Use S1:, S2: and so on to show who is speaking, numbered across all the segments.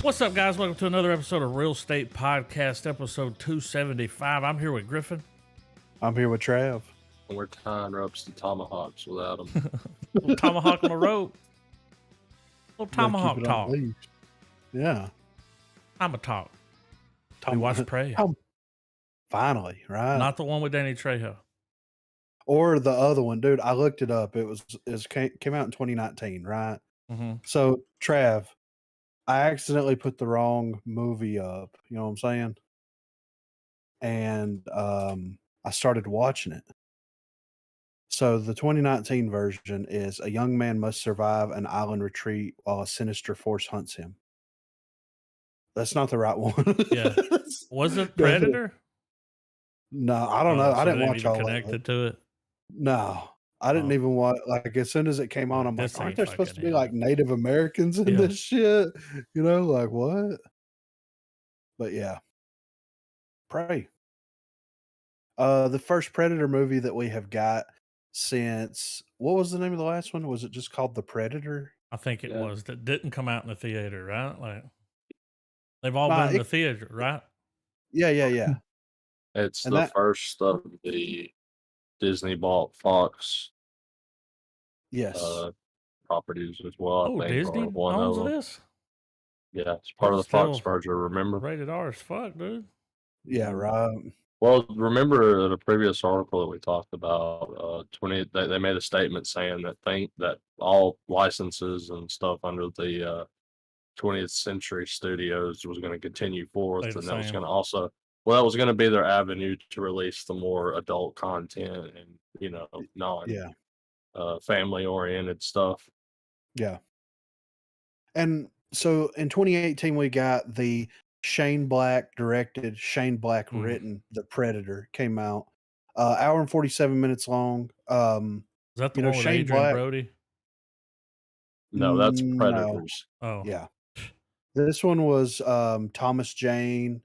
S1: What's up, guys? Welcome to another episode of Real Estate Podcast, episode 275. I'm here with Griffin.
S2: I'm here with Trav.
S3: And we're tying ropes to tomahawks without them.
S1: Little tomahawk on the road. Little
S2: Gotta
S1: tomahawk
S2: keep it on
S1: talk.
S2: leash. Yeah.
S1: I'm a talk. We watched Prey.
S2: Finally, right?
S1: Not the one with Danny Trejo.
S2: Or the other one, dude. I looked it up. It came out in 2019, right?
S1: Mm-hmm.
S2: So, Trav, I accidentally put the wrong movie up. You know what I'm saying? And I started watching it. So the 2019 version is a young man must survive an island retreat while a sinister force hunts him. That's not the right one.
S1: Yeah. Was it Predator?
S2: No, I don't know.
S1: So
S2: I didn't watch
S1: even
S2: all of
S1: connected
S2: it.
S1: to it.
S2: No, I didn't even watch. Like as soon as it came on, I'm
S1: This
S2: like, aren't
S1: ain't
S2: there supposed to
S1: fucking
S2: be
S1: it.
S2: like Native Americans in
S1: Yeah.
S2: this shit? You know, like what? But yeah, Prey. The first Predator movie that we have got since, what was the name of the last one? Was it just called The Predator?
S1: I think it
S3: Yeah.
S1: was. That didn't come out in the theater, right? Like they've all been in the theater, right?
S2: Yeah.
S3: It's
S2: And
S3: the
S2: that-
S3: first of the Disney bought Fox
S2: Yes.
S3: properties as well. I
S1: Oh,
S3: think,
S1: Disney
S3: or one
S1: owns
S3: of them.
S1: this?
S3: Yeah, it's part of the
S1: That's
S3: Fox
S1: still
S3: merger. Remember?
S1: Rated R as fuck, dude.
S2: Yeah, right.
S3: Well, remember the previous article that we talked about? They made a statement saying that all licenses and stuff under the 20th Century Studios was going to continue forth,
S1: Stay the
S3: and that was
S1: same.
S3: going to also, that was going to be their avenue to release the more adult content and non family oriented stuff.
S2: Yeah. And so in 2018, we got the Shane Black directed, Shane Black written, The Predator came out. Hour and 47 minutes long.
S1: Is that the one with
S2: Shane
S1: Adrian
S2: Black?
S1: Brody?
S3: No, that's
S2: No.
S3: Predators.
S1: Oh,
S2: Yeah. This one was Thomas Jane,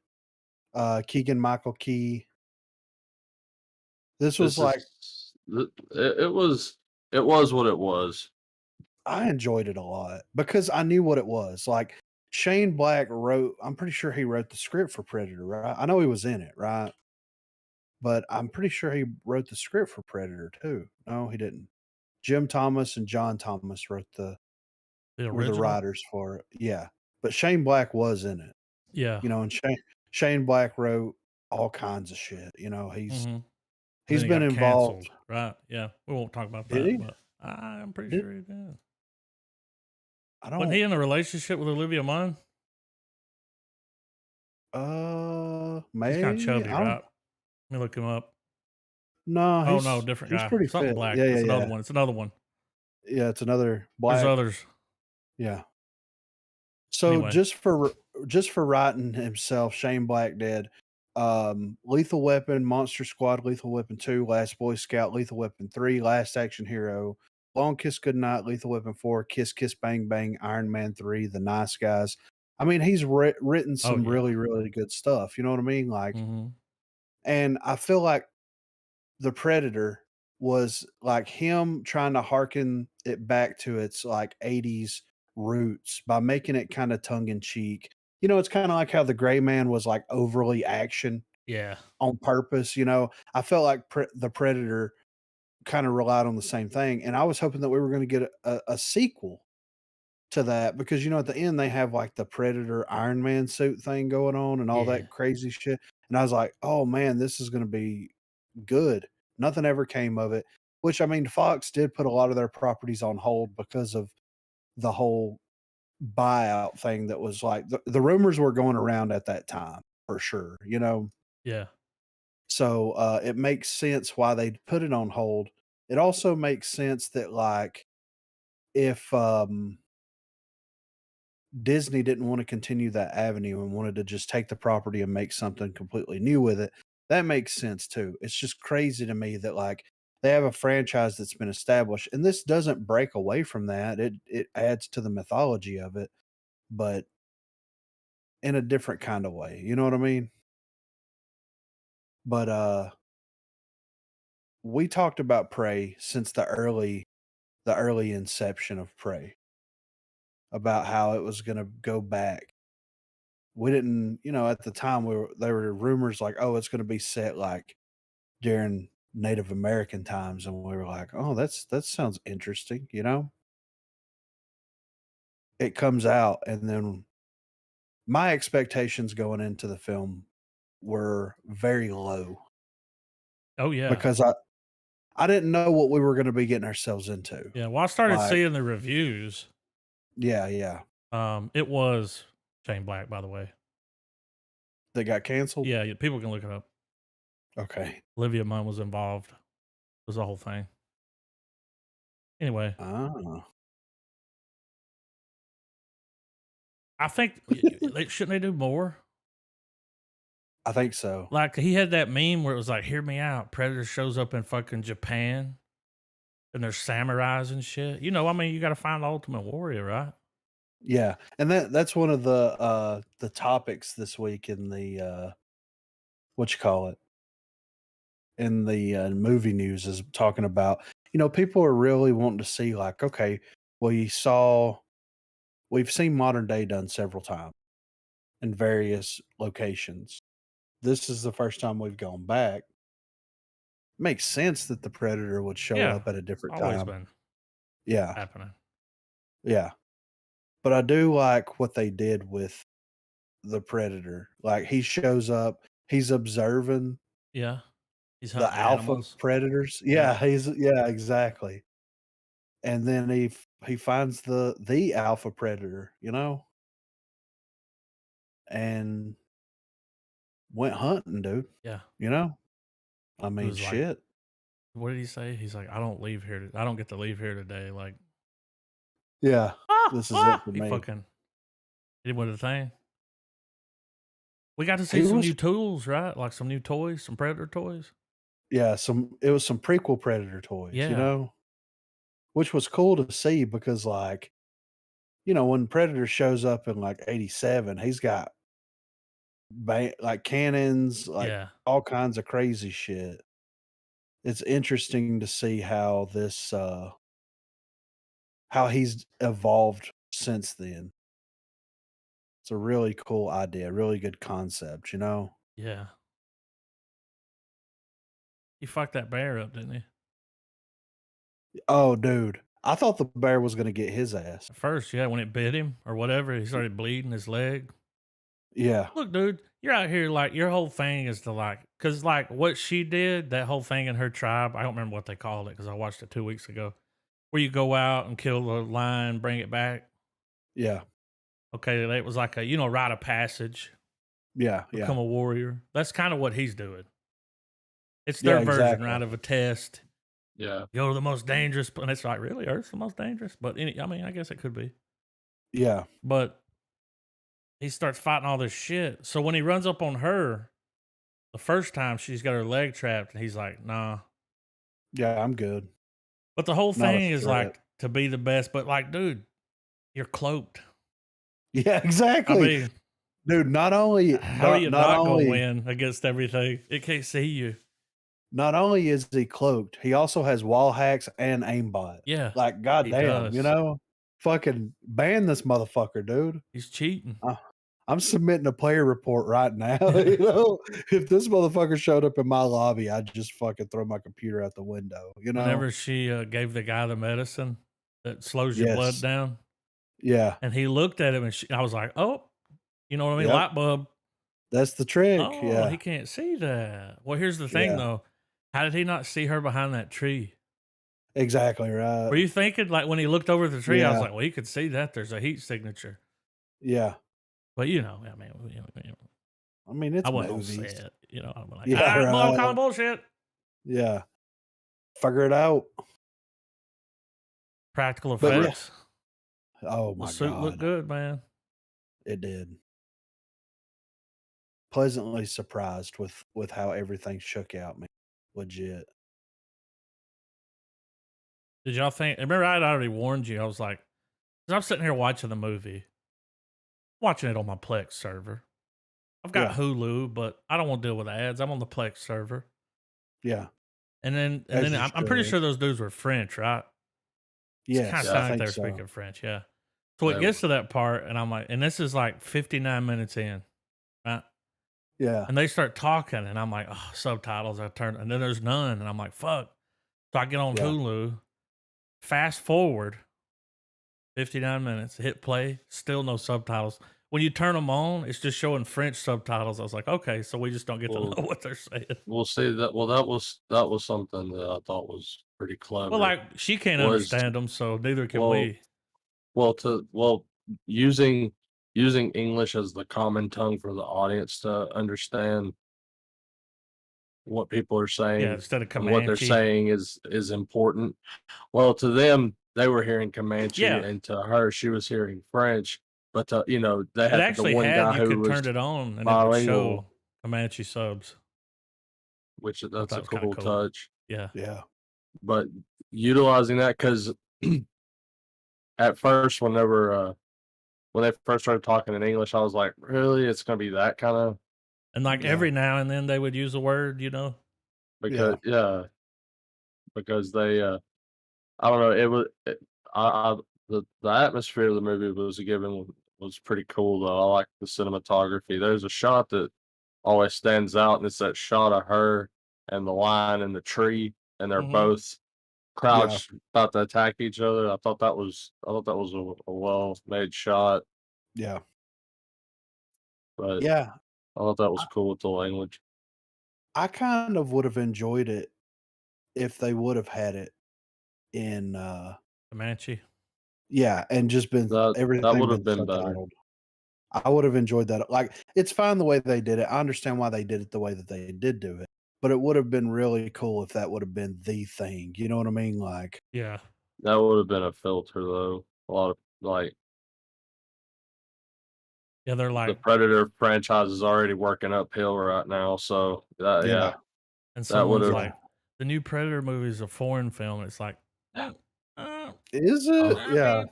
S2: Keegan Michael Key. This was
S3: it was what it was.
S2: I enjoyed it a lot because I knew what it was. Like Shane Black wrote, I'm pretty sure he wrote the script for Predator, right? I know he was in it, right? But I'm pretty sure he wrote the script for Predator too. No, he didn't. Jim Thomas and John Thomas were the writers for it. Yeah. But Shane Black was in it.
S1: Yeah.
S2: And Shane Black wrote all kinds of shit. He's been involved.
S1: Canceled, right? Yeah. We won't talk about
S2: Did
S1: that,
S2: he?
S1: but I'm pretty sure he did.
S2: I don't.
S1: Wasn't he in a relationship with Olivia Munn?
S2: Maybe.
S1: He's kind of chubby, right? Let me look him up.
S2: No.
S1: Oh no, different guy.
S2: Pretty
S1: Something
S2: fit.
S1: black.
S2: Yeah,
S1: It's
S2: yeah,
S1: another one. It's another one.
S2: Yeah, it's another black.
S1: There's others.
S2: Yeah. So
S1: Anyway.
S2: just for writing himself, Shane Black did Lethal Weapon, Monster Squad, Lethal Weapon 2, Last Boy Scout, Lethal Weapon 3, Last Action Hero, Long Kiss Goodnight, Lethal Weapon 4, Kiss Kiss Bang Bang, Iron Man 3, The Nice Guys. I mean, he's written some really, really good stuff. You know what I mean? Like, and I feel like The Predator was like him trying to harken it back to its like 80s roots by making it kind of tongue in cheek. It's kind of like how The Gray Man was like overly action on purpose. I felt like The Predator kind of relied on the same thing. And I was hoping that we were going to get a sequel to that because, at the end they have like the Predator Iron Man suit thing going on and all that crazy shit. And I was like, oh man, this is going to be good. Nothing ever came of it, which I mean, Fox did put a lot of their properties on hold because of the whole buyout thing that was like the rumors were going around at that time for sure,
S1: Yeah.
S2: So it makes sense why they put it on hold. It also makes sense that like if Disney didn't want to continue that avenue and wanted to just take the property and make something completely new with it, that makes sense too. It's just crazy to me that like they have a franchise that's been established and this doesn't break away from that. It adds to the mythology of it, but in a different kind of way. You know what I mean? But we talked about Prey since the early inception of Prey, about how it was going to go back we didn't, at the time there were rumors like, oh, it's going to be set like during Native American times, and we were like, oh, that sounds interesting. It comes out, and then my expectations going into the film were very low
S1: Oh yeah,
S2: because I didn't know what we were going to be getting ourselves into.
S1: yeah. Well, I started
S2: Like,
S1: seeing the reviews.
S2: yeah,
S1: It was Shane Black, by the way.
S2: they got canceled.
S1: Yeah, people can look it up.
S2: Okay.
S1: Olivia Munn was involved. It was the whole thing. Anyway,
S2: Ah,
S1: I think shouldn't they do more?
S2: I think so.
S1: Like he had that meme where it was like, "Hear me out." Predator shows up in fucking Japan, and there's samurais and shit. I mean, you got to find the ultimate warrior, right?
S2: Yeah, and that's one of the topics this week in the what you call it, in the movie news, is talking about, people are really wanting to see, like, okay, well, we've seen modern day done several times in various locations. This is the first time we've gone back. Makes sense that the Predator would show
S1: Yeah,
S2: up at a
S1: it's
S2: different
S1: always
S2: time.
S1: been
S2: Yeah,
S1: happening.
S2: yeah. But I do like what they did with the Predator. Like, he shows up, he's observing
S1: Yeah, he's
S2: the
S1: hunting
S2: alpha
S1: animals.
S2: predators.
S1: Yeah,
S2: Yeah, exactly. And then he finds the alpha predator, and went hunting, dude.
S1: yeah.
S2: You know? I
S1: It
S2: mean,
S1: was like,
S2: shit.
S1: what did he say? He's like, I don't leave here. I don't get to leave here today. Like,
S2: Yeah. This is it for
S1: he
S2: me.
S1: fucking did with the thing. We got to see
S2: He
S1: some
S2: was
S1: new tools, right? Like some new toys, some Predator toys.
S2: Yeah, it was some prequel Predator toys,
S1: Yeah,
S2: which was cool to see because, like, when Predator shows up in like 87, he's got like cannons, like
S1: yeah,
S2: all kinds of crazy shit. It's interesting to see how he's evolved since then. It's a really cool idea, really good concept.
S1: yeah. He fucked that bear up, didn't he?
S2: Oh, dude. I thought the bear was gonna get his ass.
S1: At first, yeah, when it bit him or whatever, he started bleeding his leg.
S2: Yeah.
S1: Look, dude, you're out here like your whole thing is to like, cause like what she did, that whole thing in her tribe. I don't remember what they called it because I watched it 2 weeks ago. Where you go out and kill the lion, bring it back.
S2: Yeah.
S1: Okay, it was like a rite of passage,
S2: Yeah.
S1: become
S2: Yeah.
S1: a warrior. That's kind of what he's doing. It's
S2: Yeah,
S1: their version,
S2: exactly.
S1: right, of a test.
S3: Yeah.
S1: Go to the most dangerous, and it's like, really, Earth's the most dangerous? But I mean, I guess it could be.
S2: Yeah.
S1: But he starts fighting all this shit. So when he runs up on her, the first time she's got her leg trapped, and he's like, nah.
S2: Yeah, I'm good.
S1: But the whole
S2: Not a
S1: thing is
S2: threat.
S1: like to be the best. But like, dude, you're cloaked.
S2: Yeah,
S1: I
S2: exactly.
S1: mean,
S2: Dude, not only
S1: how are you
S2: not
S1: not gonna
S2: only
S1: win against everything? It can't see you.
S2: not only is he cloaked, he also has wall hacks and aimbot.
S1: Yeah,
S2: Like,
S1: he
S2: goddamn,
S1: does.
S2: fucking ban this motherfucker, dude.
S1: He's cheating.
S2: I'm submitting a player report right now. If this motherfucker showed up in my lobby, I'd just fucking throw my computer out the window.
S1: Whenever she gave the guy the medicine that slows your blood
S2: Yes.
S1: down,
S2: Yeah.
S1: and he looked at him, and I was like, oh, you know what I mean?
S2: Yep.
S1: Light bulb.
S2: That's the trick.
S1: Oh,
S2: Yeah.
S1: he can't see that. Well, here's the thing,
S2: Yeah.
S1: though. How did he not see her behind that tree?
S2: Exactly right.
S1: Were you thinking, like, when he looked over the tree, I was
S2: Yeah.
S1: like, well, he could see that. There's a heat signature.
S2: Yeah.
S1: But, I mean,
S2: I mean, it's
S1: I wasn't going to say
S2: movies.
S1: it. I'm like,
S2: Yeah,
S1: well, I'm
S2: right.
S1: calling bullshit.
S2: Yeah. Figure it out.
S1: Practical
S2: But yeah.
S1: effects.
S2: Oh
S1: The
S2: my
S1: suit looked
S2: God.
S1: good, man.
S2: It did. Pleasantly surprised with how everything shook out, man. Legit.
S1: Did y'all think? Remember, I'd already warned you. I was like, 'cause I'm sitting here watching the movie, watching it on my Plex server. I've got
S2: Yeah.
S1: Hulu, but I don't want to deal with ads. I'm on the Plex server.
S2: Yeah.
S1: And then
S2: As you
S1: I'm pretty
S2: should.
S1: sure those dudes were French, right? It's kind
S2: Yes,
S1: of
S2: I
S1: sounded like
S2: think
S1: they were
S2: so.
S1: speaking French, yeah. So it
S3: They were
S1: gets to that part, and I'm like, and this is like 59 minutes in, right?
S2: Yeah.
S1: And they start talking, and I'm like, oh, subtitles. I turn, and then there's none, and I'm like, fuck. So I get on
S2: Yeah.
S1: Hulu, fast forward 59 minutes, hit play, still no subtitles. When you turn them on, it's just showing French subtitles. I was like, okay, so we just don't get to
S3: well,
S1: know what they're saying.
S3: we'll see that. Well, that was something that I thought was pretty
S1: Well,
S3: clever.
S1: like she can't
S3: Was
S1: understand them, so neither can
S3: well,
S1: we.
S3: well, using using English as the common tongue for the audience to understand what people are
S1: Yeah,
S3: saying
S1: instead of
S3: and what they're
S1: Comanche.
S3: saying is important. Well, to them, they were hearing Comanche,
S1: Yeah,
S3: and to her, she was hearing French. But they
S1: it
S3: had the
S1: actually
S3: one
S1: had
S3: guy
S1: you
S3: who
S1: could
S3: was
S1: turn it on and it would
S3: bilingual,
S1: show Comanche subs.
S3: which
S1: I
S3: that's
S1: thought
S3: a
S1: it was kind of
S3: cool
S1: cool.
S3: touch.
S1: Yeah,
S2: Yeah.
S3: But utilizing that, because at first, when they first started talking in English, I was like, really, it's gonna be that kind of
S1: and like
S2: Yeah.
S1: every now and then they would use a word,
S2: Yeah.
S3: because yeah, because I don't know, I the atmosphere of the movie was given was pretty cool though. I like the cinematography. There's a shot that always stands out, and it's that shot of her and the lion in the tree, and they're
S1: Hmm.
S3: both
S2: Yeah.
S3: crouched about to attack each other. I thought that was a well made shot,
S2: Yeah.
S3: but
S2: Yeah.
S3: I thought that was
S2: I,
S3: cool with the language.
S2: I kind of would have enjoyed it if they would have had it in
S1: Comanche.
S2: yeah, and just been
S3: That
S2: everything
S3: would have
S2: been
S3: been better.
S2: subtitled. I would have enjoyed that. Like, it's fine the way they did it. I understand why they did it the way that they did do it, but it would have been really cool if that would have been the thing. You know what I mean? Like,
S1: Yeah,
S3: That would have been a filter though. A lot of like
S1: yeah, they're
S3: the
S1: like,
S3: Predator franchise is already working uphill right now, so
S2: yeah,
S3: yeah,
S1: and
S3: that would
S1: someone's
S3: have.
S2: yeah.
S1: like, the new Predator movie is a foreign film. It's like,
S2: Is it?
S1: I
S2: Yeah.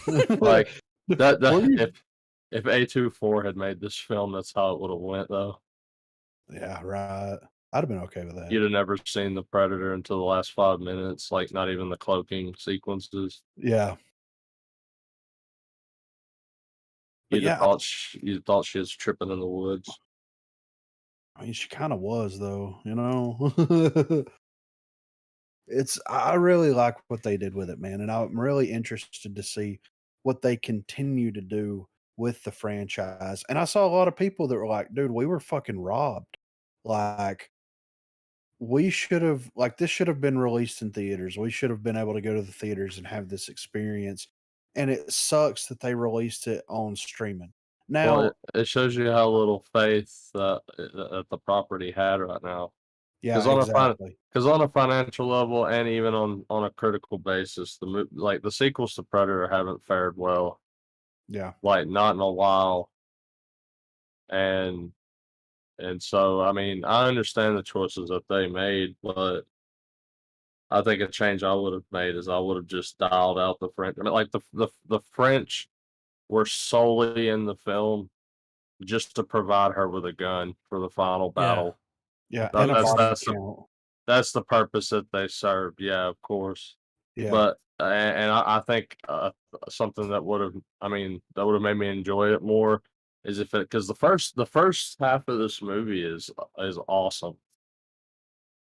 S1: mean,
S3: Like that
S2: Where you?
S3: if A24 had made this film, that's how it would have went though.
S2: Yeah, right. I'd have been okay with that.
S3: You'd have never seen the Predator until the last 5 minutes, like not even the cloaking sequences.
S2: Yeah, but
S3: You'd have
S2: yeah,
S3: thought she was tripping in the woods.
S2: I mean, she kind of was though. You know, I really like what they did with it, man, and I'm really interested to see what they continue to do with the franchise. And I saw a lot of people that were like, "Dude, we were fucking robbed. Like, we should have like this should have been released in theaters. We should have been able to go to the theaters and have this experience." And it sucks that they released it on streaming.
S3: Well,
S2: Now,
S3: it shows you how little faith that the property had right now.
S2: yeah,
S3: Because on a fin
S2: exactly.
S3: 'Cause on a financial level and even on a critical basis, the sequels to Predator haven't fared well,
S2: Yeah,
S3: like, not in a while, and so, I mean, I understand the choices that they made, but I think a change I would've made is I would've just dialed out the French. I mean, like, the French were solely in the film just to provide her with a gun for the final
S1: yeah,
S3: battle.
S2: yeah,
S3: That
S2: and a
S3: that's
S2: body
S3: that's the
S2: count.
S3: That's the purpose that they served, yeah, of course.
S2: Yeah,
S3: But and I think, something that would've made me enjoy it more is if it because the first half of this movie is awesome.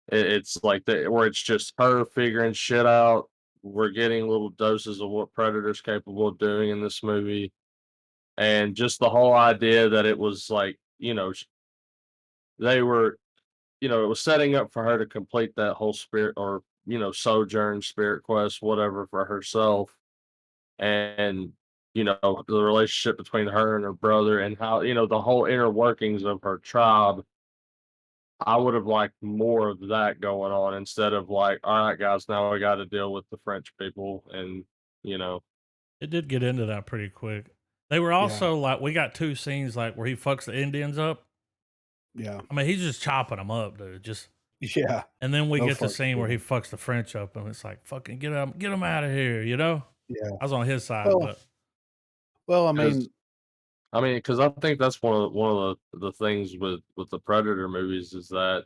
S3: It's like where it's just her figuring shit out. We're getting little doses of what Predator's capable of doing in this movie, and just the whole idea that it was like, they were it was setting up for her to complete that whole spirit or, sojourn, spirit quest, whatever for herself. And, the relationship between her and her brother and how, the whole inner workings of her tribe. I would have liked more of that going on instead of like, all right, guys, now we got to deal with the French people. And, you know,
S1: it did get into that pretty quick. They were
S2: yeah,
S1: also like, we got two scenes like where he fucks the Indians up.
S2: yeah,
S1: I mean, he's just chopping them up, dude. Just
S2: yeah.
S1: and then we
S2: No
S1: get the
S2: fucks
S1: scene where he
S2: given.
S1: fucks the French up, and it's like, fucking get him out of here,
S2: Yeah.
S1: I was on his side,
S2: Well,
S1: but
S2: well, I
S3: because
S2: mean,
S3: because I think that's one of the things with the Predator movies is that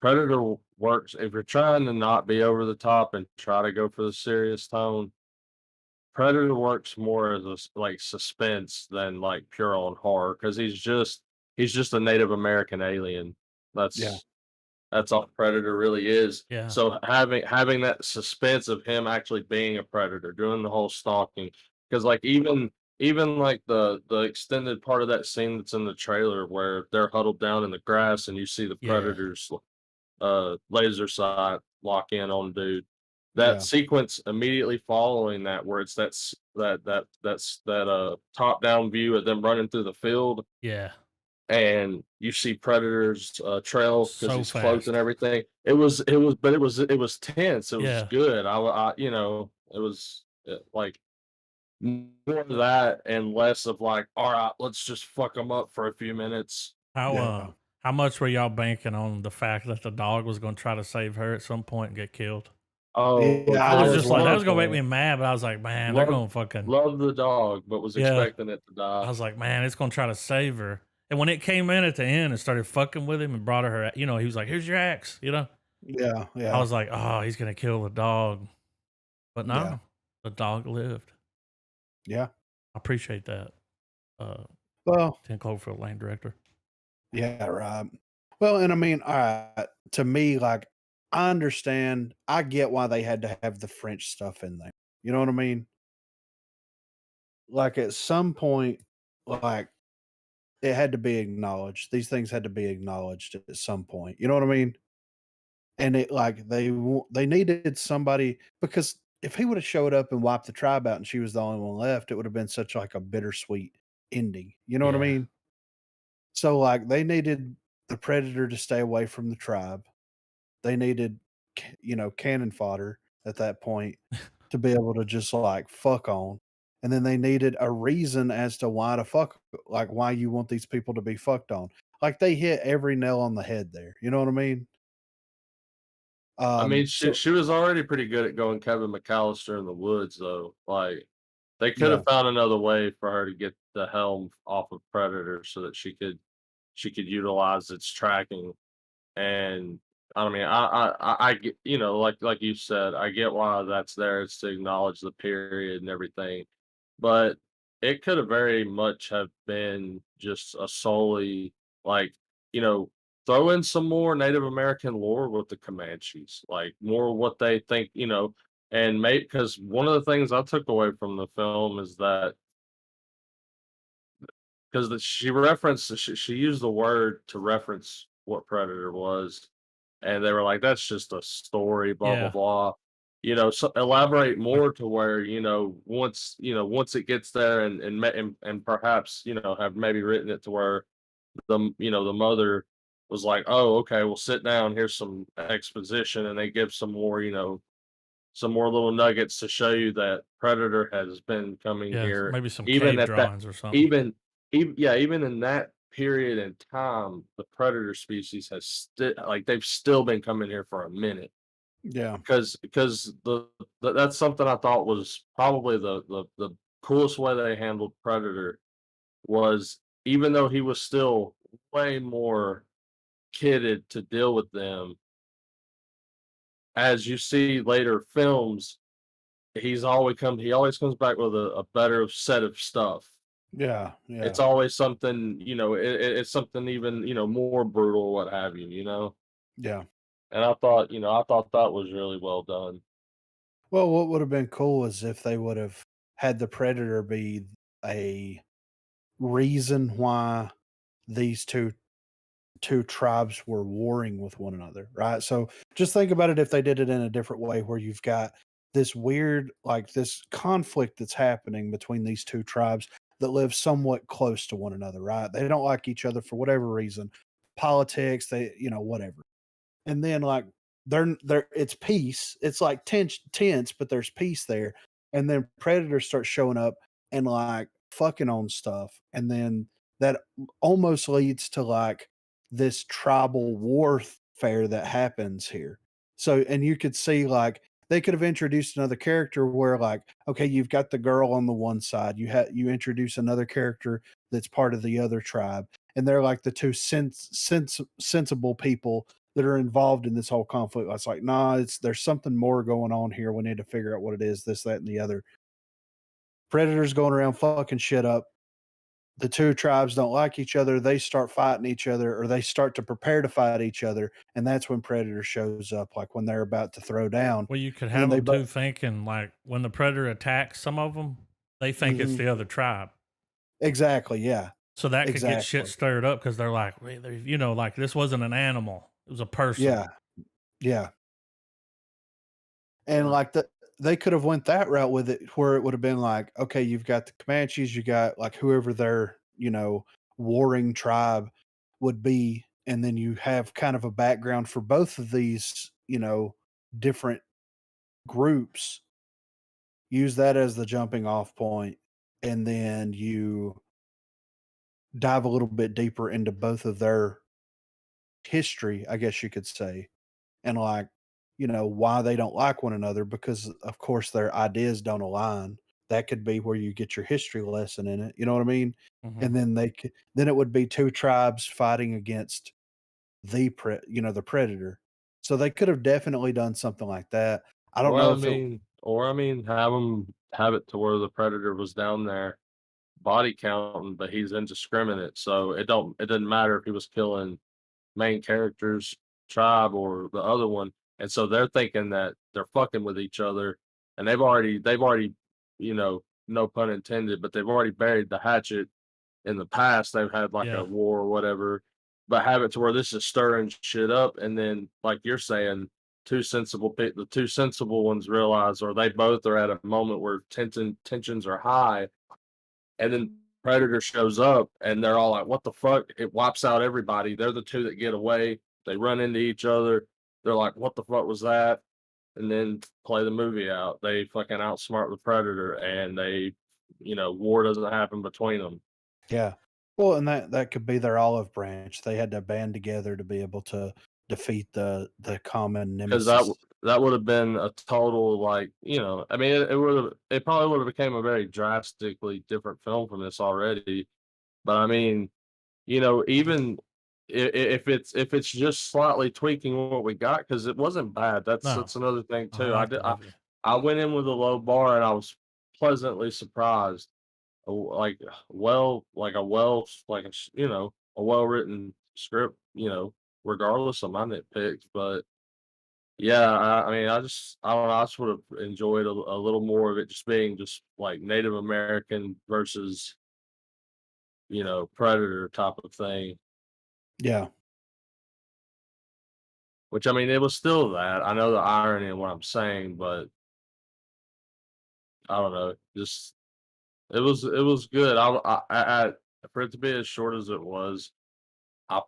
S3: Predator works if you're trying to not be over the top and try to go for the serious tone. Predator works more as like suspense than like pure on horror because he's just a Native American alien.
S2: Yeah.
S3: That's that's all Predator really is.
S1: Yeah.
S3: So having that suspense of him actually being a predator, doing the whole stalking, because like even like the extended part of that scene that's in the trailer where they're huddled down in the grass and you see the
S1: Yeah.
S3: predators laser sight lock in on dude. That
S2: Yeah.
S3: sequence immediately following that, where it's that top down view of them running through the field,
S1: Yeah.
S3: and you see Predator's trail because
S1: So
S3: he's cloaked and
S1: fast.
S3: everything. But it was tense. It was
S1: Yeah.
S3: good. you know, it was like more of that and less of like, all right, let's just fuck them up for a few minutes.
S1: How
S2: Yeah.
S1: how much were y'all banking on the fact that the dog was gonna try to save her at some point and get killed?
S3: Oh,
S2: Yeah,
S1: I
S2: I
S1: was
S2: was
S1: just like, that
S2: waiting
S1: was gonna make
S2: for
S1: me
S2: it.
S1: mad, but I was like, man, they're
S3: love
S1: gonna fucking
S3: love the dog, but was
S1: yeah.
S3: expecting it to
S1: I
S3: die.
S1: was like, man, it's gonna try to save her. And when it came in at the end and started fucking with him and brought her, he was like, here's your axe,
S2: Yeah,
S1: I
S2: yeah,
S1: was like, oh, he's gonna kill the dog. But
S2: yeah,
S1: no, the dog lived.
S2: yeah.
S1: I appreciate that. Uh,
S2: Well,
S1: 10 Cloverfield Lane director.
S2: yeah, right. Well, and I mean, to me, like, I understand, I get why they had to have the French stuff in there. You know what I mean? Like, at some point, like, it had to be acknowledged. These things had to be acknowledged at some point. You know what I mean? And it like they needed somebody because if he would have showed up and wiped the tribe out and she was the only one left, it would have been such like a bittersweet ending. You know what I
S1: Yeah.
S2: mean? So like they needed the predator to stay away from the tribe. They needed cannon fodder at that point to be able to just like fuck on. And then they needed a reason as to why to fuck, like why you want these people to be fucked on. Like they hit every nail on the head there. You know what I mean?
S3: I mean,
S2: So
S3: she was already pretty good at going Kevin McAllister in the woods, though. Like, they could
S2: yeah,
S3: have found another way for her to get the helm off of Predator so that she could utilize its tracking. And I mean, I get, like you said, I get why that's there. It's to acknowledge the period and everything, but it could have very much have been just a solely like, you know, throw in some more Native American lore with the Comanches, like more what they think, and maybe because one of the things I took away from the film is that because she referenced she used the word to reference what Predator was, and they were like, "That's just a story, blah blah
S1: Yeah.
S3: blah." So elaborate more to where once it gets there and perhaps have maybe written it to where the mother was like, "Oh, okay, well sit down. Here's some exposition," and they give some more little nuggets to show you that Predator has been coming
S1: Yeah.
S3: here,
S1: Maybe some
S3: even
S1: cave
S3: at that,
S1: drawings or something.
S3: even, even in that period in time, the Predator species has still like they've still been coming here for a minute
S2: yeah,
S3: because that's something I thought was probably the coolest way they handled Predator was even though he was still way more kitted to deal with them, as you see later films he always comes back with a better set of stuff.
S2: yeah,
S3: It's
S2: yeah,
S3: always something, it's something even, more brutal, what have you.
S2: yeah.
S3: And I thought that was really well done.
S2: Well, what would have been cool is if they would have had the predator be a reason why these two tribes were warring with one another, right? So just think about it if they did it in a different way where you've got this weird, like this conflict that's happening between these two tribes that live somewhat close to one another, right? They don't like each other for whatever reason, politics, whatever. And then like they're it's peace. It's like tense, but there's peace there. And then predators start showing up and like fucking on stuff. And then that almost leads to like this tribal warfare that happens here. So and you could see like they could have introduced another character where like okay you've got the girl on the one side you introduce another character that's part of the other tribe and they're like the two sensible people that are involved in this whole conflict. It's like, nah, there's something more going on here. We need to figure out what it is, this, that, and the other. Predator's going around fucking shit up. The two tribes don't like each other. They start fighting each other, or they start to prepare to fight each other, and that's when Predator shows up, like when they're about to throw down.
S1: Well, you could
S2: And then
S1: have
S2: they
S1: them
S2: both.
S1: too thinking like when the predator attacks some of them, they think it's
S2: Mhm.
S1: the other tribe.
S2: Exactly, yeah,
S1: So that could get shit
S2: exactly.
S1: stirred up because they're like, "Wait, you know, like this wasn't an animal; it was a person."
S2: Yeah, yeah. And,
S3: Yeah.
S2: like, they could have went that route with it where it would have been like, okay, you've got the Comanches, you got, like, whoever their, warring tribe would be, and then you have kind of a background for both of these, different groups. Use that as the jumping off point, and then you dive a little bit deeper into both of their history, I guess you could say, and like, why they don't like one another because of course their ideas don't align. That could be where you get your history lesson in it. You know what I mean?
S1: Hmm.
S2: And then then it would be two tribes fighting against the predator. So they could have definitely done something like that. I don't
S3: Or
S2: know
S3: I
S2: if it.
S3: mean, or I mean, have it to where the predator was down there body counting, but he's indiscriminate. So it doesn't matter if he was killing main character's tribe or the other one. And so they're thinking that they're fucking with each other, and they've already, no pun intended, but they've already buried the hatchet in the past. They've had like a
S1: Yeah,
S3: war or whatever, but have it to where this is stirring shit up, and then like you're saying, the two sensible ones realize, or they both are at a moment where tensions are high, and then Predator shows up, and they're all like, "What the fuck?" It wipes out everybody. They're the two that get away. They run into each other. They're like, "What the fuck was that?" And then play the movie out. They fucking outsmart the Predator, and war doesn't happen between them.
S2: Yeah. Well, and that could be their olive branch. They had to band together to be able to defeat the common
S3: 'Cause
S2: nemesis.
S3: that would have been a total, like, I mean, it probably would have became a very drastically different film from this already. But I mean, even if it's just slightly tweaking what we got, because it wasn't bad. That's
S1: no,
S3: that's another thing
S1: I
S3: too. I
S1: like
S3: did
S1: the movie.
S3: I went in with a low bar, and I was pleasantly surprised. Like a well written script. Regardless of my nitpicks, but yeah, I mean, I don't know. I just would have enjoyed a little more of it just being just like Native American versus Predator type of thing.
S2: Yeah.
S3: Which, I mean, it was still that. I know the irony in what I'm saying, but I don't know. Just it was good. For it to be as short as it was, I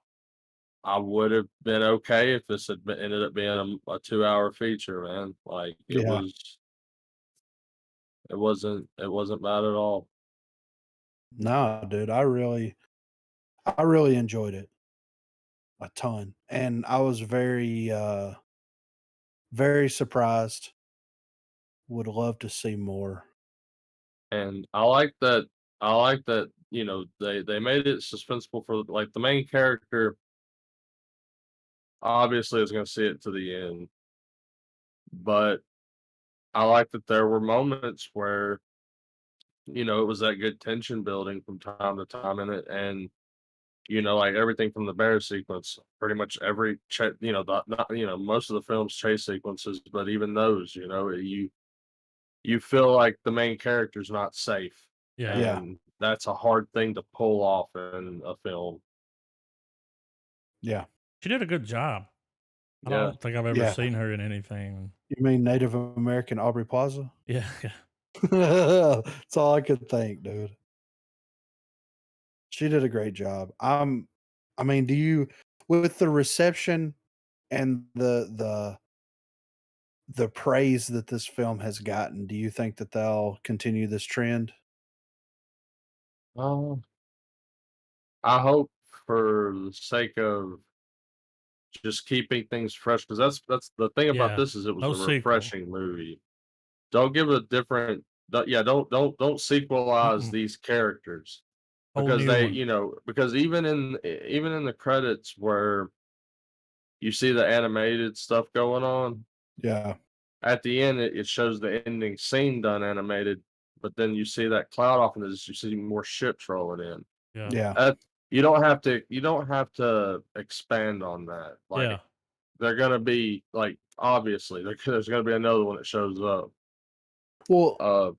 S3: I would have been okay if this ended up being a 2 hour feature, man. Like
S2: Yeah.
S3: it wasn't bad at all.
S2: No, dude, I really enjoyed it a ton. And I was very surprised. Would love to see more.
S3: And I like that, they made it suspenseful for like the main character obviously is gonna see it to the end. But I like that there were moments where, it was that good tension building from time to time in it. And, like everything from the bear sequence, pretty much every the, not, most of the film's chase sequences, but even those, you feel like the main character's not safe.
S1: Yeah,
S2: Yeah.
S3: And that's a hard thing to pull off in a film.
S2: Yeah.
S1: she did a good job. I
S3: Yeah.
S1: don't think I've ever
S2: Yeah.
S1: seen her in anything.
S2: You mean Native American Aubrey Plaza?
S1: Yeah, yeah,
S2: That's all I could think, dude. She did a great job. I mean, do you with the reception and the praise that this film has gotten, do you think that they'll continue this trend?
S3: Um, I hope for the sake of just keeping things fresh, because that's the thing about
S1: yeah.
S3: this is it was
S1: No
S3: a
S1: sequel.
S3: refreshing movie. Don't give a different yeah, don't sequelize
S1: Mm-mm.
S3: these characters,
S1: Whole
S3: because
S1: new one.
S3: because even in the credits where you see the animated stuff going on,
S2: Yeah.
S3: at the end it shows the ending scene done animated. but then you see that cloud off, and you see more ships rolling in.
S1: Yeah.
S2: Yeah.
S3: You don't have to expand on that. Like
S1: Yeah.
S3: they're gonna be like obviously there's gonna be another one that shows up.
S2: Well,
S3: Uh,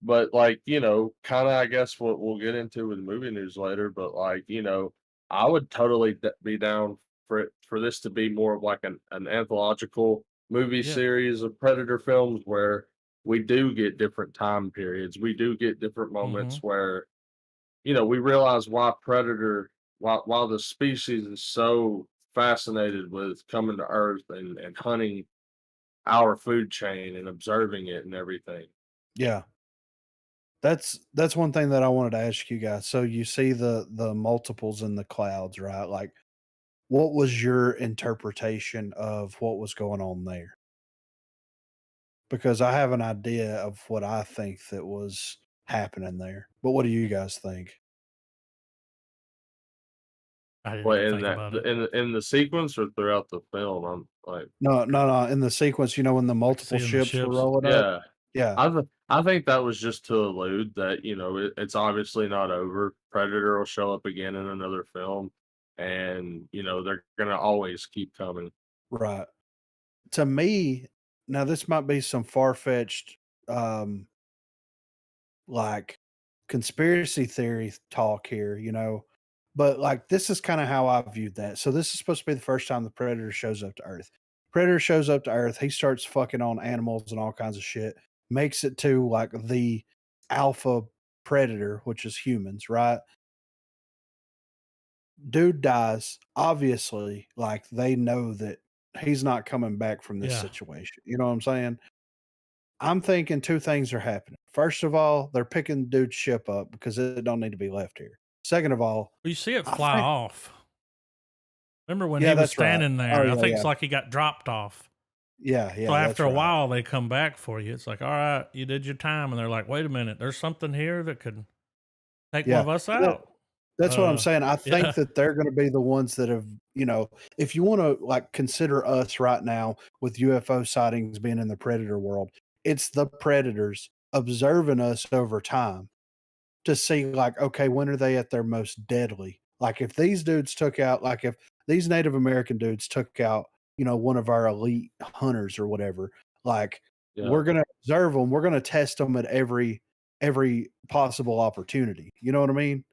S3: but like kind of I guess what we'll get into with movie news later. But like I would totally be down for this to be more of like an anthological movie
S1: Yeah.
S3: series of Predator films where we do get different time periods. We do get different moments
S1: Mhm.
S3: where we realize why Predator, while the species is so fascinated with coming to Earth and hunting our food chain and observing it and everything.
S2: yeah. That's one thing that I wanted to ask you guys. So you see the multiples in the clouds, right? Like, what was your interpretation of what was going on there? Because I have an idea of what I think that was happening there. But what do you guys think?
S1: I didn't
S3: But
S1: even
S3: in
S1: think
S3: that
S1: about it.
S3: in the sequence or throughout the film, I'm like,
S2: No, no, no. In the sequence, when the
S1: Like
S2: multiple
S1: seeing the
S2: ships were
S1: ships.
S2: rolling up.
S3: yeah,
S2: Yeah,
S3: I think that was just to allude that it's obviously not over. Predator will show up again in another film, and they're gonna always keep coming.
S2: right. To me, now this might be some far-fetched, like, conspiracy theory talk here, but, like, this is kinda how I viewed that. So this is supposed to be the first time the Predator shows up to Earth. Predator shows up to Earth, he starts fucking on animals and all kinds of shit, makes it to, like, the alpha predator, which is humans, right? Dude dies. Obviously, like, they know that he's not coming back from this
S1: Yeah.
S2: situation, you know what I'm saying? I'm thinking 2 things are happening. First of all, they're picking dude's ship up because it don't need to be left here. Second of all,
S1: Well, you see it
S2: I
S1: fly
S2: think
S1: off. Remember when
S2: yeah,
S1: he was
S2: that's right.
S1: standing
S2: Oh,
S1: there? I
S2: yeah,
S1: think
S2: yeah.
S1: it's like he got dropped off.
S2: Yeah,
S1: So
S2: yeah,
S1: after
S2: that's
S1: a
S2: right.
S1: while, they come back for you. It's like, all right, you did your time, and they're like, wait a minute, there's something here that could take one
S2: Yeah.
S1: of us
S2: That
S1: out.
S2: that's what I'm saying. I think
S1: Yeah,
S2: that they're gonna be the ones that have if you wanna, like, consider us right now with UFO sightings being in the predator world, it's the predators observing us over time to see, like, okay, when are they at their most deadly? Like, if these dudes took out like, if these Native American dudes took out, one of our elite hunters or whatever, like,
S3: Yeah.
S2: we're gonna observe them. We're gonna test them at every possible opportunity. You know what I mean?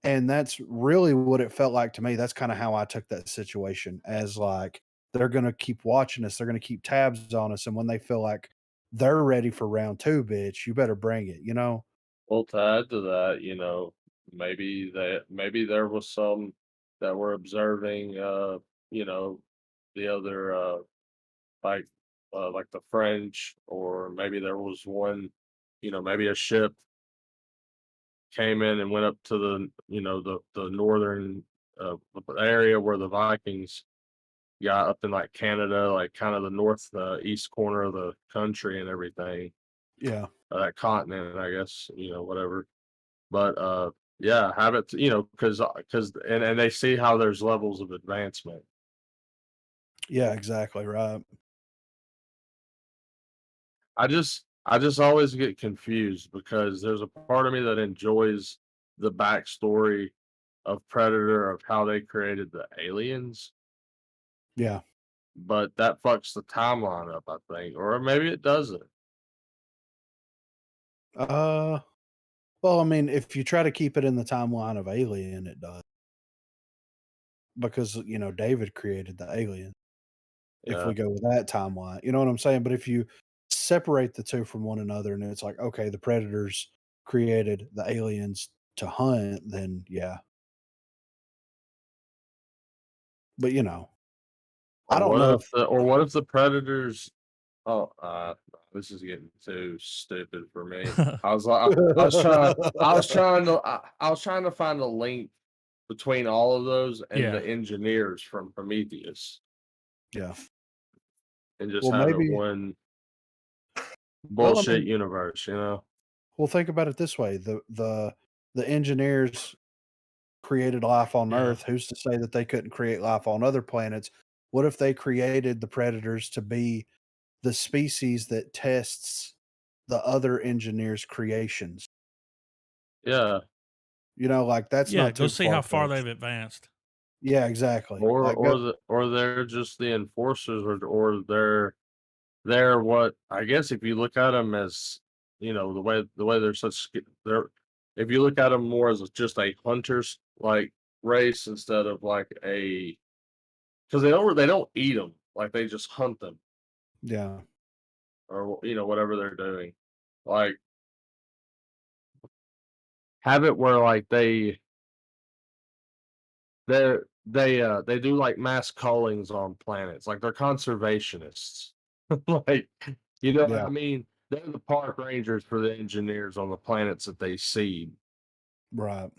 S2: And that's really what it felt like to me. That's kinda how I took that situation as, like, they're gonna keep watching us, they're gonna keep tabs on us, and when they feel like they're ready for round 2, bitch, you better bring it, you know?
S3: Well, to add to that, maybe there was some that were observing, you know, the other like like the French, or maybe there was one, maybe a ship came in and went up to the northern area where the Vikings got up in like Canada, like kind of the north east corner of the country and everything,
S2: Yeah.
S3: that continent, I guess, whatever. But yeah, have it, because and they see how there's levels of advancement.
S2: Yeah, exactly right.
S3: I just always get confused because there's a part of me that enjoys the backstory of Predator, of how they created the aliens,
S2: Yeah.
S3: but that fucks the timeline up, I think, or maybe it doesn't.
S2: Uh, well, I mean, if you try to keep it in the timeline of Alien, it does because, David created the alien. If
S3: Yeah.
S2: we go with that timeline, you know what I'm saying? But if you separate the 2 from one another and it's like, okay, the predators created the aliens to hunt, then yeah. But, I
S3: Or
S2: don't
S3: what
S2: know
S3: if
S2: if
S3: the Predators? Oh, this is getting too stupid for me. I was trying to find a link between all of those and
S1: yeah.
S3: the engineers from Prometheus,
S2: yeah.
S3: and just
S2: Well,
S3: have it
S2: maybe
S3: one
S2: well, I
S3: bullshit
S2: mean,
S3: universe.
S2: well, think about it this way. The engineers created life on
S1: Yeah.
S2: Earth, who's to say that they couldn't create life on other planets? What if they created the predators to be the species that tests the other engineers' creations.
S3: Yeah,
S2: Like that's
S1: Yeah,
S2: not
S1: go
S2: too
S1: see how
S2: far
S1: far
S2: fetched.
S1: they've advanced.
S2: Yeah, exactly.
S3: or
S2: Like go,
S3: or the or they're just the enforcers, or they're what I guess if you look at them as the way they're they're if you look at them more as just a hunters like race instead of like a because they don't eat them like they just hunt them
S2: yeah,
S3: or whatever they're doing like have it where like they do like mass cullings on planets like they're conservationists like what I
S2: yeah,
S3: mean, they're the park rangers for the engineers on the planets that they see.
S2: right.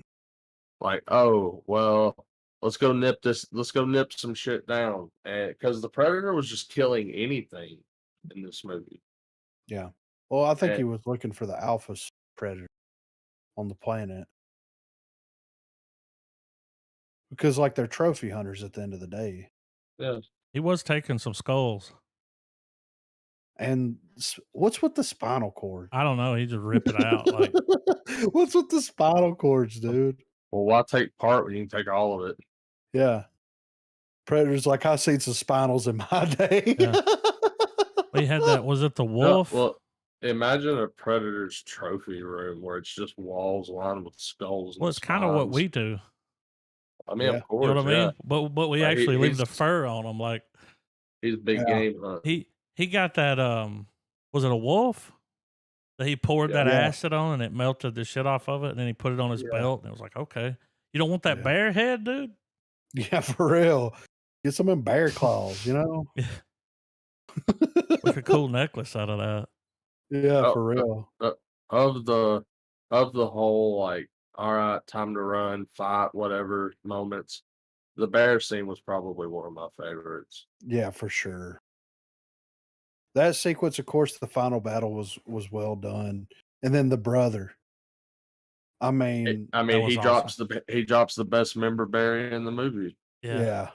S3: Like, oh, well, let's go nip some shit down. And because the Predator was just killing anything in this movie.
S2: Yeah. Well, I think
S3: And
S2: he was looking for the predator on the planet because, like, they're trophy hunters at the end of the day.
S3: yeah,
S1: He was taking some skulls.
S2: And what's with the spinal cord?
S1: I don't know. He just rip it out. Like,
S2: What's with the spinal cords, dude?
S3: well, why take part when you can take all of it?
S2: Yeah. Predator's like, I seen some spinals in my day.
S1: yeah. We had that. Was it the
S3: No,
S1: wolf?
S3: well, imagine a Predator's trophy room where it's just walls lined with skulls
S1: Well,
S3: and
S1: it's kind of what
S3: spines.
S1: we do.
S3: I mean, of
S2: Yeah.
S1: You know
S3: course,
S1: what I
S3: yeah.
S1: mean? But we
S3: Like
S1: actually leave
S3: he's
S1: the fur on them. Like
S3: he's a big
S2: Yeah.
S3: game hunting.
S1: he got that. Was it a wolf that he poured
S3: Yeah,
S1: that
S2: Yeah.
S1: acid on and it melted the shit off of it? And then he put it on his
S2: Yeah.
S1: belt and it was like, okay, you don't want that
S2: Yeah.
S1: bear head, dude.
S2: Yeah, for real. Get some in bear claws,
S1: Make a cool necklace out of that.
S2: Yeah,
S3: oh,
S2: for real.
S3: uh, of the whole like, all right, time to run, fight, whatever moments. The bear scene was probably one of my favorites.
S2: Yeah, for sure. That sequence, of course, the final battle was well done. And then the brother. I mean,
S3: I
S1: That
S3: mean,
S1: was awesome.
S3: he drops the best member berry in the movie.
S1: Yeah.
S2: yeah.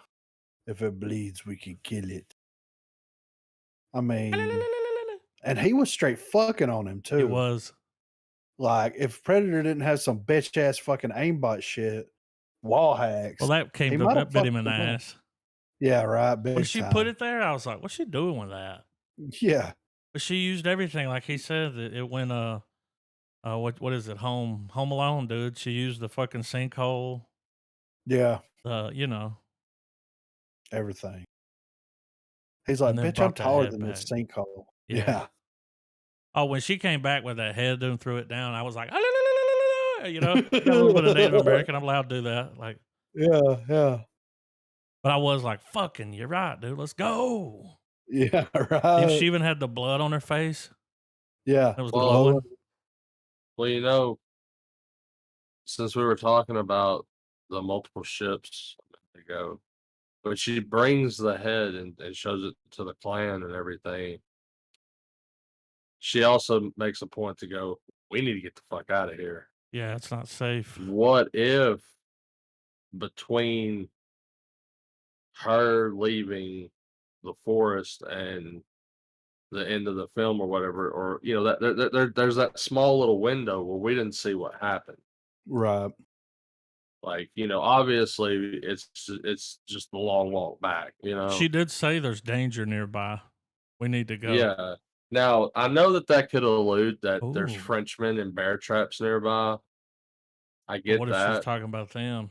S2: If it bleeds, we can kill it. I mean, and he was straight fucking on him
S1: It
S2: too.
S1: was.
S2: Like, if Predator didn't have some bitch ass fucking aimbot shit, wall
S1: Well,
S2: hacks,
S1: that came
S2: he
S1: to
S2: might have
S1: that bit
S2: fucked
S1: him in the
S2: him up.
S1: ass.
S2: Yeah, right.
S1: When
S2: Big
S1: she put
S2: time.
S1: it there, I was like, what's she doing with that?
S2: Yeah.
S1: But she used everything, like he said. That it went what is it? Home Alone, dude. She used the fucking sinkhole.
S2: Yeah.
S1: You know,
S2: Everything. He's
S1: and
S2: like,
S1: then
S2: bitch, I'm
S1: brought that
S2: taller
S1: head
S2: than this
S1: back.
S2: sinkhole.
S1: Yeah.
S2: Yeah.
S1: Oh, when she came back with that head and threw it down, I was like, you know, I got a little bit of Native American. I'm allowed to do that. Like,
S2: Yeah, yeah.
S1: but I was like, fucking, you're right, dude. Let's go.
S2: Yeah,
S1: She
S2: right.
S1: even had the blood on her face.
S2: Yeah.
S1: It was
S3: Well,
S2: Glowing.
S1: glowing.
S3: well, since we were talking about the multiple ships a minute ago, but she brings the head and shows it to the clan and everything. She also makes a point to go, we need to get the fuck out of here.
S1: Yeah, it's not safe.
S3: What if between her leaving the forest and the end of the film or whatever, or there's that small little window where we didn't see what happened.
S2: Right.
S3: Like, obviously it's just the long walk back,
S1: She did say there's danger nearby. We need to go.
S3: Yeah. Now, I know that could allude that there's
S1: Ooh.
S3: Frenchmen and bear traps nearby. I
S1: But
S3: get
S1: what if she's
S3: that.
S1: talking about them?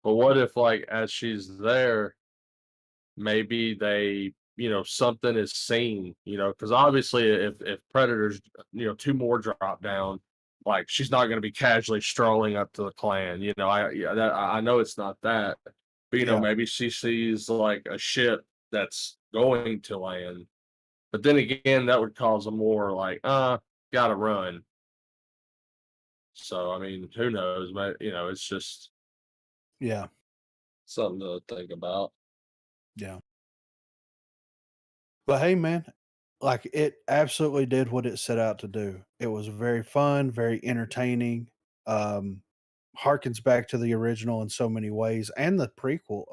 S3: But what if, like, as she's there, maybe something is seen, because obviously if predators, two more drop down, like she's not going to be casually strolling up to the clan, I know it's not that, but
S2: Yeah.
S3: maybe she sees like a ship that's going to land, but then again, that would cause a more like, gotta run. So I mean, who knows? It's just
S2: Yeah.
S3: something to think about.
S2: Yeah. But hey, man, like it absolutely did what it set out to do. It was very fun, very entertaining. Um, harkens back to the original in so many ways, and the prequel,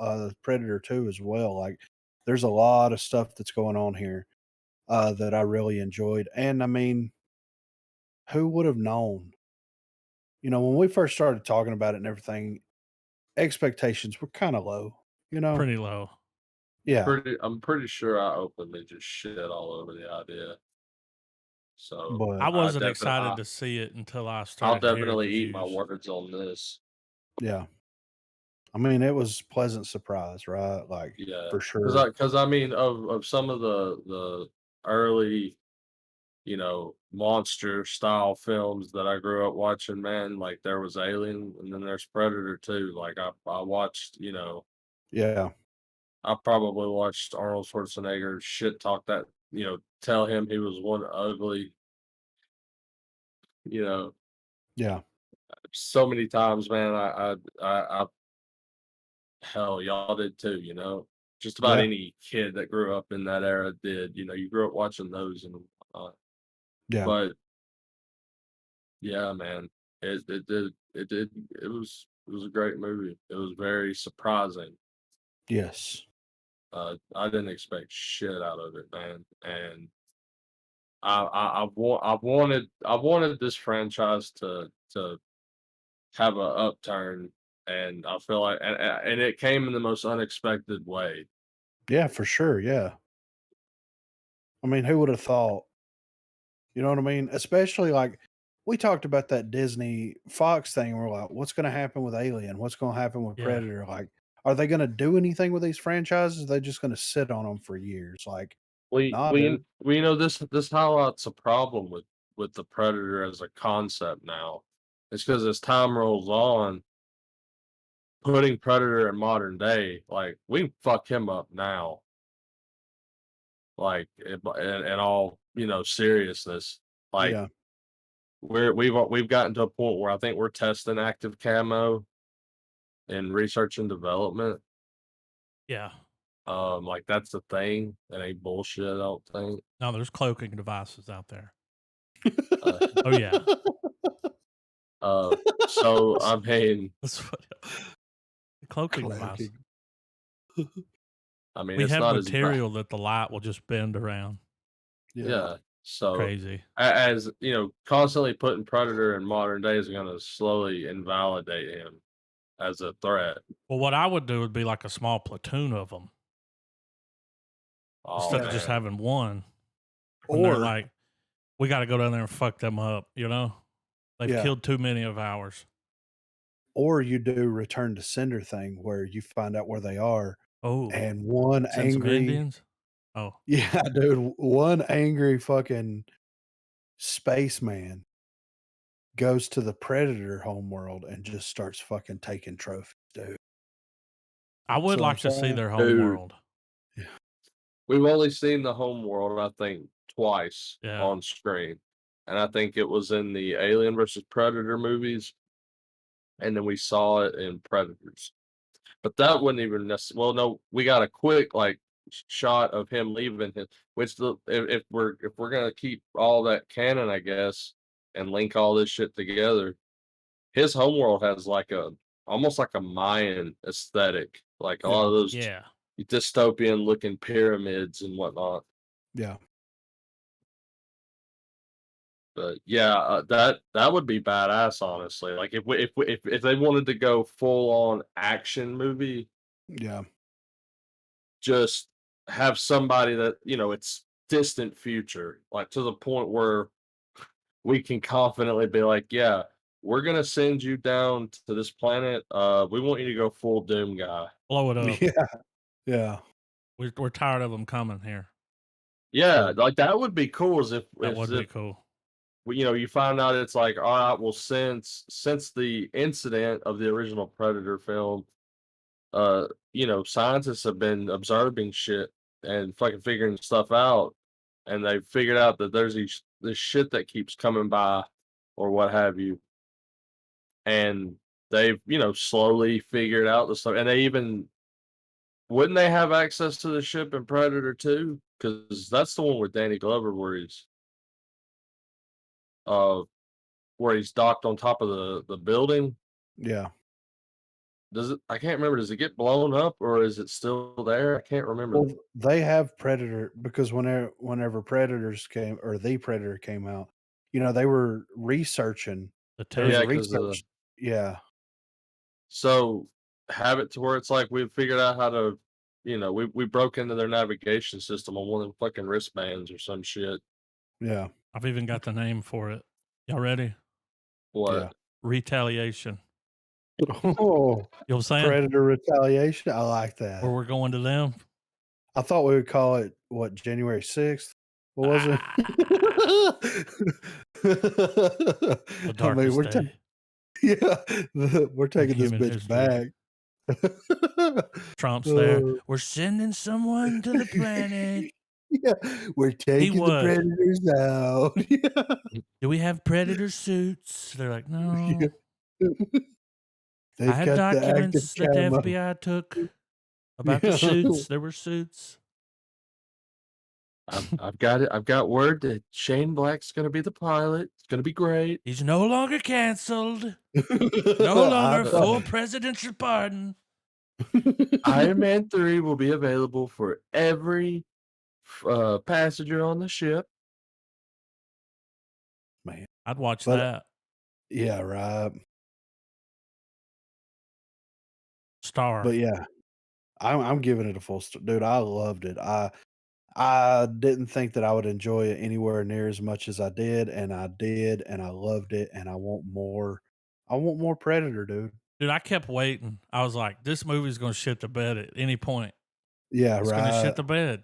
S2: Predator 2 as well. Like, there's a lot of stuff that's going on here that I really enjoyed. And I mean, who would have known? When we first started talking about it and everything, expectations were kind of low, you know?
S1: Pretty low.
S2: Yeah.
S3: I'm pretty sure I openly just shit all over the idea. So
S2: But
S1: I wasn't excited to see it until I
S3: I'll
S1: started hearing
S3: definitely eat my
S1: reviews.
S3: words on this.
S2: yeah, I mean, it was pleasant surprise, right? Like
S3: Yeah,
S2: for
S3: because
S2: sure.
S3: I mean of some of the early, monster style films that I grew up watching, man, like there was Alien and then there's Predator too. Like I watched,
S2: Yeah.
S3: I probably watched Arnold Schwarzenegger shit talk that, tell him he was one ugly, you know,
S2: Yeah.
S3: so many times, man. I hell, y'all did too, Just about
S2: Yeah.
S3: any kid that grew up in that era did, you grew up watching those and whatnot.
S2: Yeah.
S3: But yeah, man, it it was a great movie. It was very surprising.
S2: Yes.
S3: I didn't expect shit out of it, man, and I've wanted this franchise to have a upturn, and I feel like and it came in the most unexpected way.
S2: Yeah, for sure. Yeah. I mean, who would have thought? You know what I mean? Especially like we talked about that Disney Fox thing. We're like, what's going to happen with Alien? What's going to happen with
S1: Yeah.
S2: Predator? Like, are they going to do anything with these franchises? They're just going to sit on them for years. Like,
S3: We
S2: nah,
S3: we
S2: dude.
S3: we know this highlights a problem with the Predator as a concept now. It's because as time rolls on, putting Predator in modern day, like we can fuck him up now. Like in all seriousness, like
S2: Yeah.
S3: we've gotten to a point where I think we're testing active camo in research and development.
S1: Yeah.
S3: Like that's the thing. That ain't bullshit. I don't think.
S1: No, there's cloaking devices out there.
S3: Uh,
S1: Oh yeah.
S3: uh. So I mean,
S1: That's what cloaking device.
S2: Cloaking.
S1: We
S3: it's
S1: have
S3: not as bad.
S1: material that the light will just bend around.
S2: Yeah.
S3: Yeah. So
S1: Crazy.
S3: as constantly putting Predator in modern day is going to slowly invalidate him as a threat.
S1: Well, what I would do would be like a small platoon of them
S3: Oh
S1: instead
S2: Yeah.
S1: of just
S3: man.
S1: having one. When they're
S2: Or,
S1: like, we got to go down there and fuck them up. You know, they've
S2: yeah.
S1: killed too many of ours.
S2: Or you do return to sender thing where you find out where they are
S1: Oh,
S2: and one
S1: send some
S2: angry,
S1: Indians. Oh,
S2: yeah, dude, one angry fucking spaceman goes to the Predator homeworld and just starts fucking taking trophies, dude.
S1: I
S2: See
S1: would
S2: what I'm
S1: like to see
S2: saying?
S1: their home
S3: Dude,
S1: world.
S2: Yeah.
S3: we've only seen the home world, I think, twice
S1: Yeah.
S3: on screen. And I think it was in the Alien versus Predator movies, and then we saw it in Predators. But that wouldn't even well, no, we got a quick like shot of him leaving his which if we're gonna keep all that canon, I guess, and link all this shit together, his homeworld has like a almost like a Mayan aesthetic, like a lot
S2: Yeah.
S3: of those
S1: Yeah.
S3: dystopian looking pyramids and whatnot.
S2: Yeah.
S3: But yeah, that would be badass, honestly. Like if they wanted to go full on action movie,
S2: Yeah.
S3: just have somebody that it's distant future, like to the point where we can confidently be like, yeah, we're gonna send you down to this planet. We want you to go full Doom guy.
S1: Blow it up.
S2: Yeah. Yeah.
S1: We're tired of them coming here.
S3: Yeah,
S2: True.
S3: like that would be cool. As if
S1: That would be cool.
S3: you find out it's like, all right, well, since the incident of the original Predator film, scientists have been observing shit and fucking figuring stuff out, and they've figured out that there's this shit that keeps coming by, or what have you, and they've slowly figured out the stuff, and they even wouldn't they have access to the ship in Predator 2? Because that's the one with Danny Glover uh where he's docked on top of the building.
S2: Yeah.
S3: Does it? I can't remember. Does it get blown up or is it still there? I can't remember.
S2: Well, they have Predator because whenever Predators came or the Predator came out, they were researching.
S1: The
S2: There was
S3: Yeah,
S2: a
S1: tech.
S3: because
S2: research. Yeah,
S3: so have it to where it's like we figured out how to, we broke into their navigation system on one of them fucking wristbands or some shit.
S2: yeah,
S1: I've even got the name for it. Y'all ready?
S2: yeah.
S3: What?
S1: Retaliation.
S2: Oh,
S1: You know what I'm saying?
S2: predator retaliation. I like
S1: Where
S2: that.
S1: we're going to them.
S2: I thought we would call it what, January 6th? What was it?
S1: Ah, the
S2: I mean,
S1: darkest day
S2: yeah, we're
S1: in
S2: taking this
S1: human
S2: bitch
S1: history.
S2: back.
S1: Trump's there.
S2: Oh,
S1: We're sending someone to the planet.
S2: yeah, we're
S1: He
S2: taking the
S1: would.
S2: predators out. Yeah.
S1: Do we have predator suits? They're like,
S2: Yeah.
S1: no. I
S2: They've
S1: have
S2: got the active
S1: documents that the
S2: camo.
S1: FBI took about the
S2: Yeah.
S1: suits. There were suits.
S3: I've got it. I've got word that Shane Black's gonna be the pilot. It's gonna be great.
S1: He's no longer canceled. No
S2: I
S1: longer
S2: thought
S1: full presidential pardon.
S3: Iron Man 3 will be available for every passenger on the ship.
S2: man.
S1: I'd watch
S2: But
S1: that.
S2: yeah, right.
S1: Star.
S2: But yeah, I'm giving it a full dude, I loved it. I didn't think that I would enjoy it anywhere near as much as I did, and I loved it, and I want more. I want more Predator, dude.
S1: Dude, I kept waiting. I was like, this movie's going to shit the bed at any point.
S2: Yeah,
S1: It's going to
S2: right.
S1: shit the bed.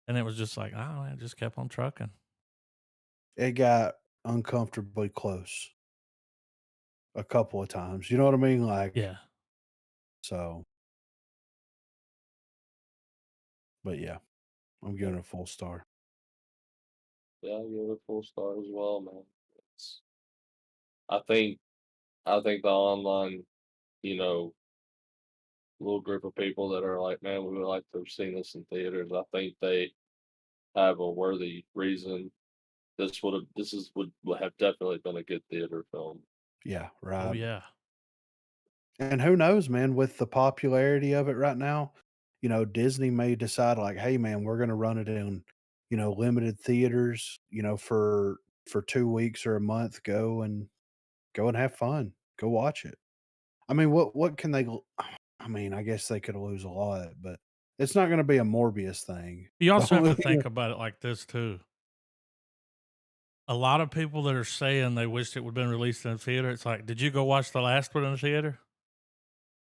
S1: And it was just like, oh, it just kept on trucking.
S2: It got uncomfortably close a couple of times. You know what I mean? Like,
S1: Yeah.
S2: so, but yeah, I'm
S3: Yeah,
S2: giving it a full star.
S3: yeah, I'll give it a full star as well, man. It's, I think I think the online, you know, little group of people that are like, man, we would like to have seen this in theaters. I think they have a worthy reason. This would have definitely been a good theater film.
S2: Yeah,
S1: Oh,
S2: right.
S1: yeah.
S2: And who knows, man, with the popularity of it right now, Disney may decide like, "Hey, man, we're gonna run it in, limited theaters, for 2 weeks or a month. Go and have fun. Go watch it." I mean, what can they l I mean, I guess they could lose a lot, but it's not gonna be a Morbius thing.
S1: You also have
S2: So,
S1: to think about it like this, too. A lot of people that are saying they wished it would have been released in the theater, it's like, did you go watch the last one in the theater?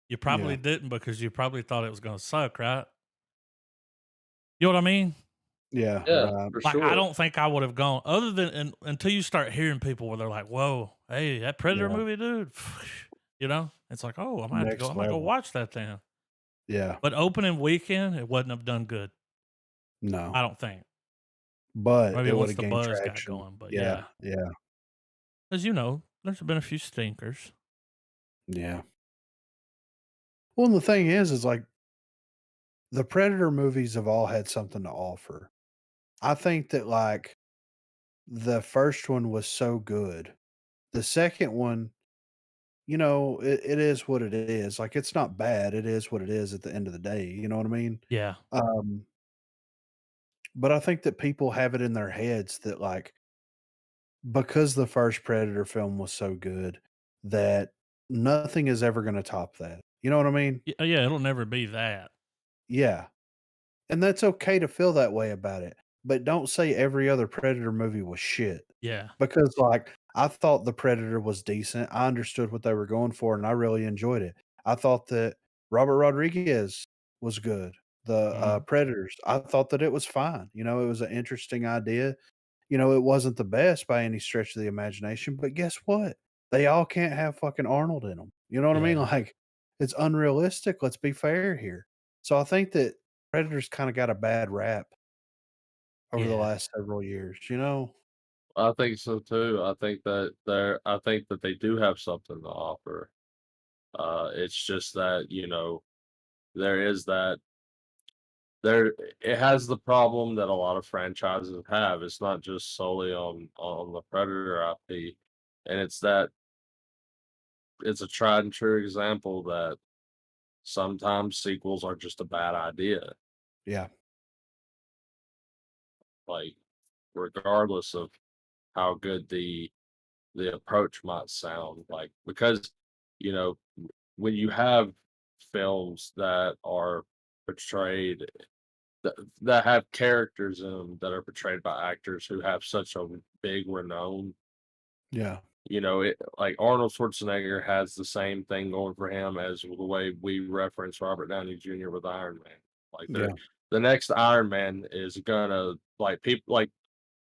S1: You
S2: yeah.
S1: probably didn't because you probably thought it was going to suck, right? You know what I mean?
S2: Yeah,
S3: Yeah,
S2: right.
S3: for
S1: Like, I
S3: sure.
S1: don't think I would have gone other than until you start hearing people where they're like, whoa, hey, that Predator
S2: Yeah.
S1: movie, dude. It's like, oh, I might have to go. I
S2: Next
S1: might go
S2: level.
S1: watch that then.
S2: Yeah.
S1: But opening weekend, it wouldn't have done good.
S2: No.
S1: I don't think.
S2: But
S1: Maybe
S2: it
S1: once
S2: woulda
S1: the
S2: gained
S1: buzz got
S2: traction.
S1: going. But
S2: Yeah,
S1: yeah,
S2: yeah,
S1: because there's been a few stinkers.
S2: yeah. Well, and the thing is like the Predator movies have all had something to offer. I think that like the first one was so good. The second one, it is what it is. Like it's not bad. It is what it is at the end of the day. You know what I mean?
S1: Yeah,
S2: Um, but I think that people have it in their heads that like because the first Predator film was so good that nothing is ever going to top that. You know what I mean?
S1: yeah, it'll never be that.
S2: Yeah. And that's okay to feel that way about it, but don't say every other Predator movie was shit.
S1: Yeah,
S2: Because, like, I thought The Predator was decent. I understood what they were going for, and I really enjoyed it. I thought that Robert Rodriguez was good. The,
S1: mhm.
S2: Predators, I thought that it was fine. It was an interesting idea. It wasn't the best by any stretch of the imagination, but guess what? They all can't have fucking Arnold in them. You know what I mean?
S1: Yeah,
S2: Like, it's unrealistic, let's be fair here. So I think that Predators kinda got a bad rap over the
S1: yeah,
S2: last several years, you know?
S3: I think so too. I think that they do have something to offer. It's just that, there is that there it has the problem that a lot of franchises have. It's not just solely on the Predator IP. And it's a tried and true example that sometimes sequels are just a bad idea.
S2: Yeah.
S3: Like regardless of how good the approach might sound like, because you know when you have films that are portrayed that have characters in them that are portrayed by actors who have such a big renown.
S2: Yeah.
S3: It like Arnold Schwarzenegger has the same thing going for him as the way we reference Robert Downey Jr. with Iron Man. Like
S2: Yeah.
S3: the next Iron Man is gonna like people like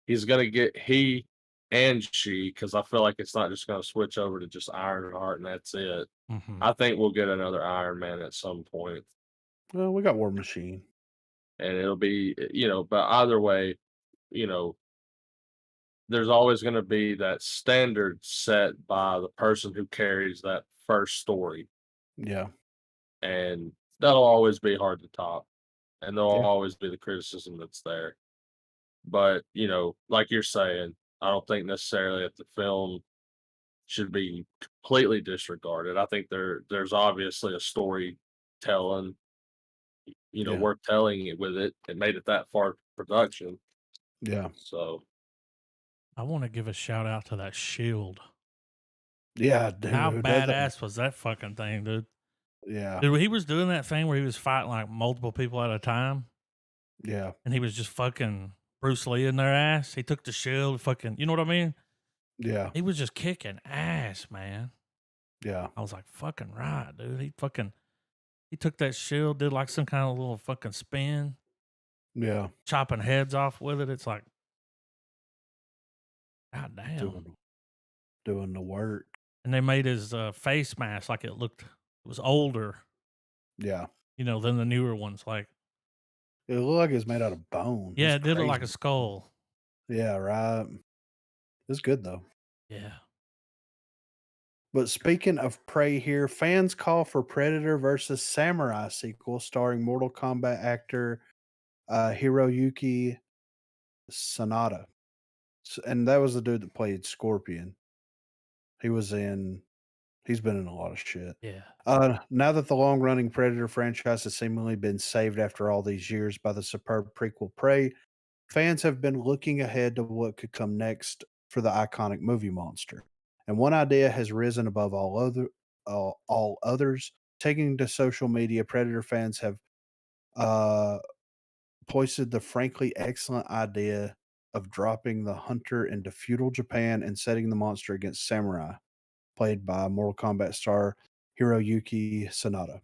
S3: he's gonna get he and she, because I feel like it's not just gonna switch over to just Ironheart and that's it.
S1: Hmm.
S3: I think we'll get another Iron Man at some point,
S2: Well, we got War Machine.
S3: and it'll be but either way, you know, there's always going to be that standard set by the person who carries that first story,
S2: Yeah.
S3: and that'll always be hard to top, and there'll
S2: Yeah.
S3: always be the criticism that's there. But like you're saying, I don't think necessarily that the film should be completely disregarded. I think there's obviously a story telling,
S2: Yeah.
S3: worth telling it with it. It made it that far to production,
S2: Yeah.
S3: so
S1: I want to give a shout out to that shield.
S2: Yeah,
S1: How
S2: dude.
S1: badass was that fucking thing, dude?
S2: Yeah.
S1: Dude, he was doing that thing where he was fighting like multiple people at a time,
S2: Yeah.
S1: and he was just fucking Bruce Lee in their ass. He took the shield, fucking, you know what I mean?
S2: Yeah.
S1: He was just kicking ass, man.
S2: Yeah.
S1: I was like, fucking right, dude. He took that shield, did like some kind of little fucking spin,
S2: Yeah.
S1: chopping heads off with it. It's like, god damn.
S2: Doing the work.
S1: And they made his face mask like it was older,
S2: Yeah.
S1: than the newer ones. Like,
S2: It looked like it's made out of bone.
S1: yeah,
S2: It's
S1: it did look like a
S2: crazy.
S1: skull.
S2: Yeah, right. It's good though.
S1: Yeah.
S2: But speaking of Prey here, fans call for Predator versus Samurai sequel starring Mortal Kombat actor Hiroyuki Sanada. And that was the dude that played Scorpion. He was in he's been in a lot of shit.
S1: Yeah.
S2: Now that the long-running Predator franchise has seemingly been saved after all these years by the superb prequel Prey, fans have been looking ahead to what could come next for the iconic movie monster. And one idea has risen above all others. Taking to social media, Predator fans have uh, posted the frankly excellent idea of dropping the hunter into feudal Japan and setting the monster against samurai, played by Mortal Kombat star Hiroyuki Sanada.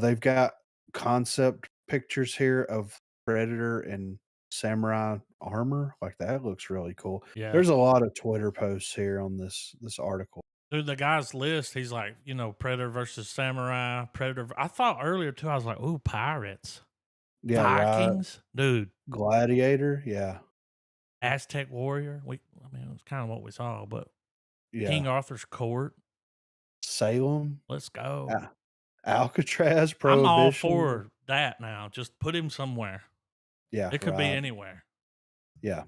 S2: They've got concept pictures here of Predator and samurai armor. Like that looks really cool.
S1: Yeah.
S2: There's a lot of Twitter posts here on this article.
S1: Dude, the guy's list, he's like, Predator versus Samurai, Predator. I thought earlier too, I was like, ooh, pirates,
S2: Yeah, right.
S1: Vikings, dude,
S2: Gladiator. Yeah.
S1: Aztec warrior. I mean, it was kind of what we saw, but King
S2: Yeah.
S1: Arthur's court.
S2: Salem.
S1: Let's go.
S2: Alcatraz.
S1: I'm all
S2: Prohibition.
S1: for that now. Just put him somewhere.
S2: Yeah,
S1: It could be
S2: right.
S1: anywhere.
S2: Yeah.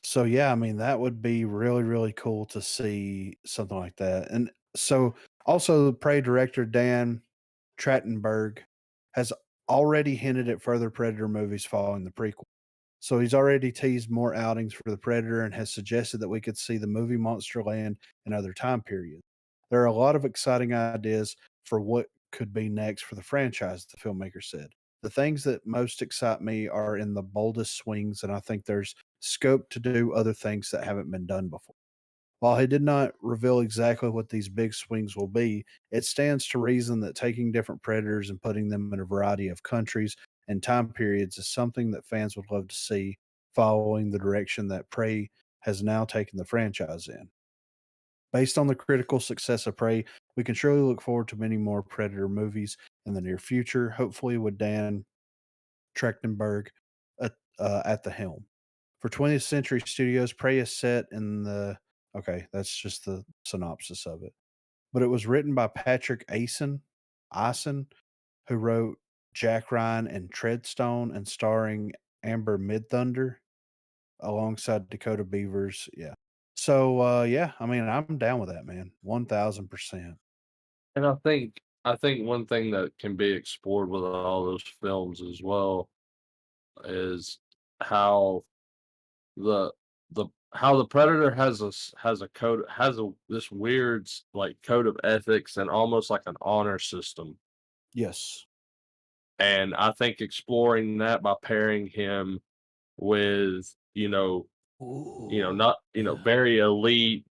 S2: So yeah, I mean that would be really really cool to see something like that. And so also the Prey director Dan Trachtenberg has already hinted at further Predator movies following the prequel. So he's already teased more outings for the Predator and has suggested that we could see the movie Monsterland in other time periods. There are a lot of exciting ideas for what could be next for the franchise, the filmmaker said. The things that most excite me are in the boldest swings, and I think there's scope to do other things that haven't been done before. While he did not reveal exactly what these big swings will be, it stands to reason that taking different predators and putting them in a variety of countries and time periods is something that fans would love to see, following the direction that Prey has now taken the franchise in. Based on the critical success of Prey, we can surely look forward to many more Predator movies in the near future, hopefully with Dan Trachtenberg at the helm. For 20th Century Studios, Prey is set in the okay, that's just the synopsis of it. But it was written by Patrick Eisen, who wrote Jack Ryan and Treadstone, and starring Amber Midthunder alongside Dakota Beavers. Yeah. So yeah, I mean, I'm down with that, man. 1000%.
S3: and I think one thing that can be explored with all those films as well is how the how the Predator has a code has a this weird like code of ethics and almost like an honor system.
S2: Yes.
S3: And I think exploring that by pairing him with,
S1: Ooh,
S3: not,
S1: yeah.
S3: very elite,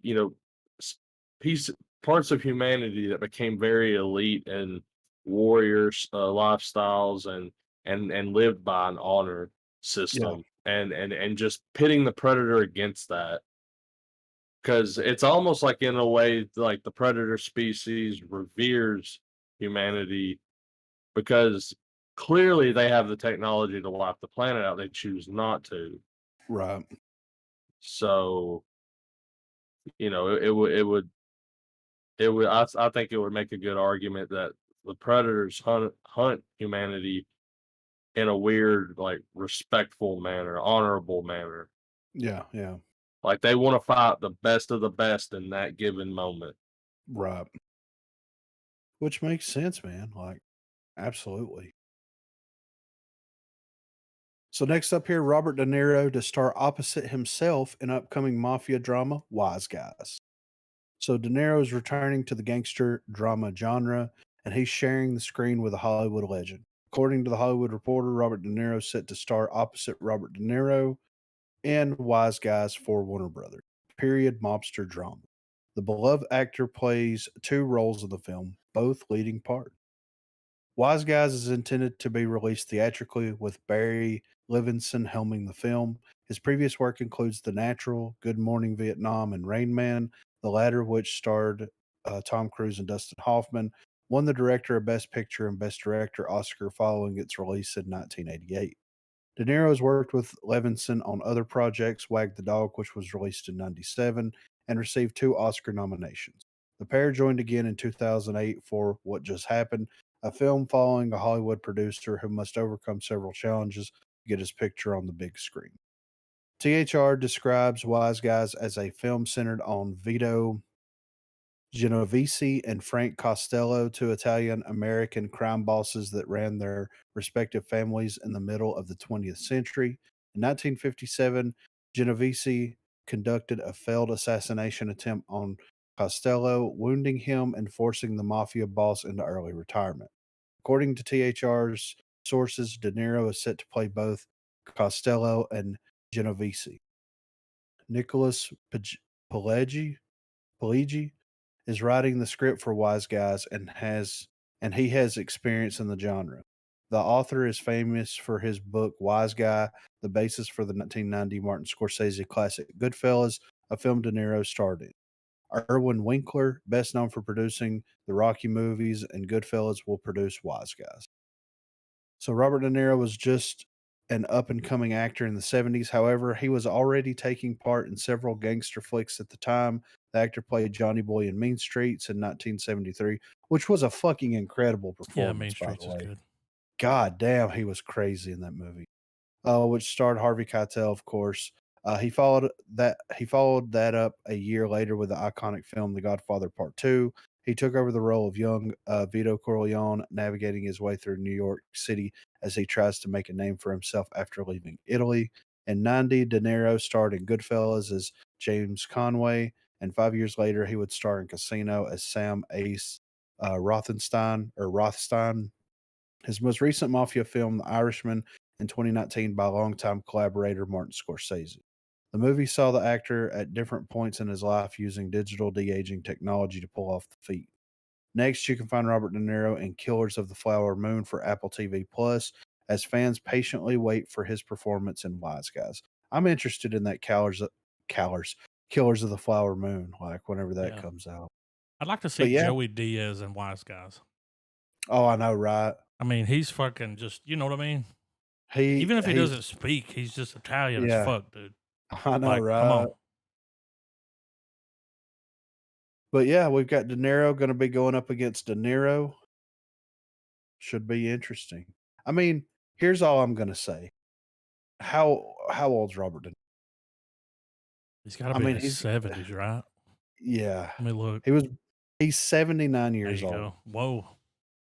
S3: you know, s- piece parts of humanity that became very elite and warriors lifestyles and lived by an honor
S2: Yeah.
S3: system and just pitting the predator against that because it's almost like in a way like the predator species reveres humanity because clearly they have the technology to wipe the planet out. They choose not to.
S2: Right.
S3: So, it would I think it would make a good argument that the predators hunt humanity in a weird, like, respectful manner, honorable manner.
S2: Yeah. Yeah.
S3: Like, they wanna fight the best of the best in that given moment.
S2: Right. Which makes sense, man. Like, absolutely. So next up here, Robert De Niro to star opposite himself in upcoming mafia drama Wise Guys. So De Niro is returning to the gangster drama genre, and he's sharing the screen with a Hollywood legend. According to the Hollywood Reporter, Robert De Niro is set to star opposite Robert De Niro in Wise Guys for Warner Brothers. Period mobster drama. The beloved actor plays two roles in the film, both leading parts. Wise Guys is intended to be released theatrically with Barry Levinson helming the film. His previous work includes The Natural, Good Morning Vietnam, and Rain Man, the latter of which starred Tom Cruise and Dustin Hoffman, won the director of Best Picture and Best Director Oscar following its release in 1988. De Niro has worked with Levinson on other projects, Wag the Dog, which was released in 97, and received two Oscar nominations. The pair joined again in 2008 for What Just Happened, a film following a Hollywood producer who must overcome several challenges to get his picture on the big screen. THR describes Wise Guys as a film centered on Vito Genovese and Frank Costello, two Italian American crime bosses that ran their respective families in the middle of the 20th century. In 1957, Genovese conducted a failed assassination attempt on Costello, wounding him and forcing the mafia boss into early retirement. According to THR's sources, De Niro is set to play both Costello and Genovese. Nicholas Pileggi Pileggi is writing the script for Wise Guys and he has experience in the genre. The author is famous for his book Wise Guy, the basis for the 1990 Martin Scorsese classic Goodfellas, a film De Niro starred in. Irwin Winkler, best known for producing the Rocky movies and Goodfellas, will produce Wise Guys. So Robert De Niro was just an up and coming actor in the 70s. However, he was already taking part in several gangster flicks at the time. The actor played Johnny Boy in Mean Streets in 1973, which was a fucking incredible
S1: Yeah, Main
S2: performance, by the
S1: Streets is
S2: way.
S1: good.
S2: God damn, he was crazy in that movie, which starred Harvey Keitel, of course. He followed that up a year later with the iconic film The Godfather Part Two. He took over the role of young Vito Corleone, navigating his way through New York City as he tries to make a name for himself after leaving Italy. In '90, De Niro starred in Goodfellas as James Conway, and 5 years later, he would star in Casino as Sam Ace Rothstein. His most recent mafia film, The Irishman, in 2019 by longtime collaborator Martin Scorsese. The movie saw the actor at different points in his life using digital de-aging technology to pull off the feat. Next, you can find Robert De Niro in Killers of the Flower Moon for Apple TV Plus as fans patiently wait for his performance in Wise Guys. I'm interested in that Callers, Killers of the Flower Moon, like whenever that
S1: Yeah.
S2: comes out.
S1: I'd like to
S2: But
S1: see
S2: yeah,
S1: Joey Diaz and Wise Guys.
S2: oh, I know, right?
S1: I mean, he's fucking just, you know what I mean?
S2: He
S1: Even if he
S2: he's
S1: doesn't speak, he's just Italian as
S2: yeah,
S1: fuck, dude.
S2: I know,
S1: Like, come
S2: right?
S1: on.
S2: But yeah, we've got De Niro going to be going up against De Niro. Should be interesting. I mean, here's all I'm going to say. How old's Robert De Niro?
S1: He's got to
S2: I
S1: be in
S2: mean,
S1: his
S2: he's
S1: 70s, right?
S2: yeah.
S1: Let me look.
S2: He was he's 79
S1: There
S2: years
S1: you
S2: old.
S1: go. Whoa.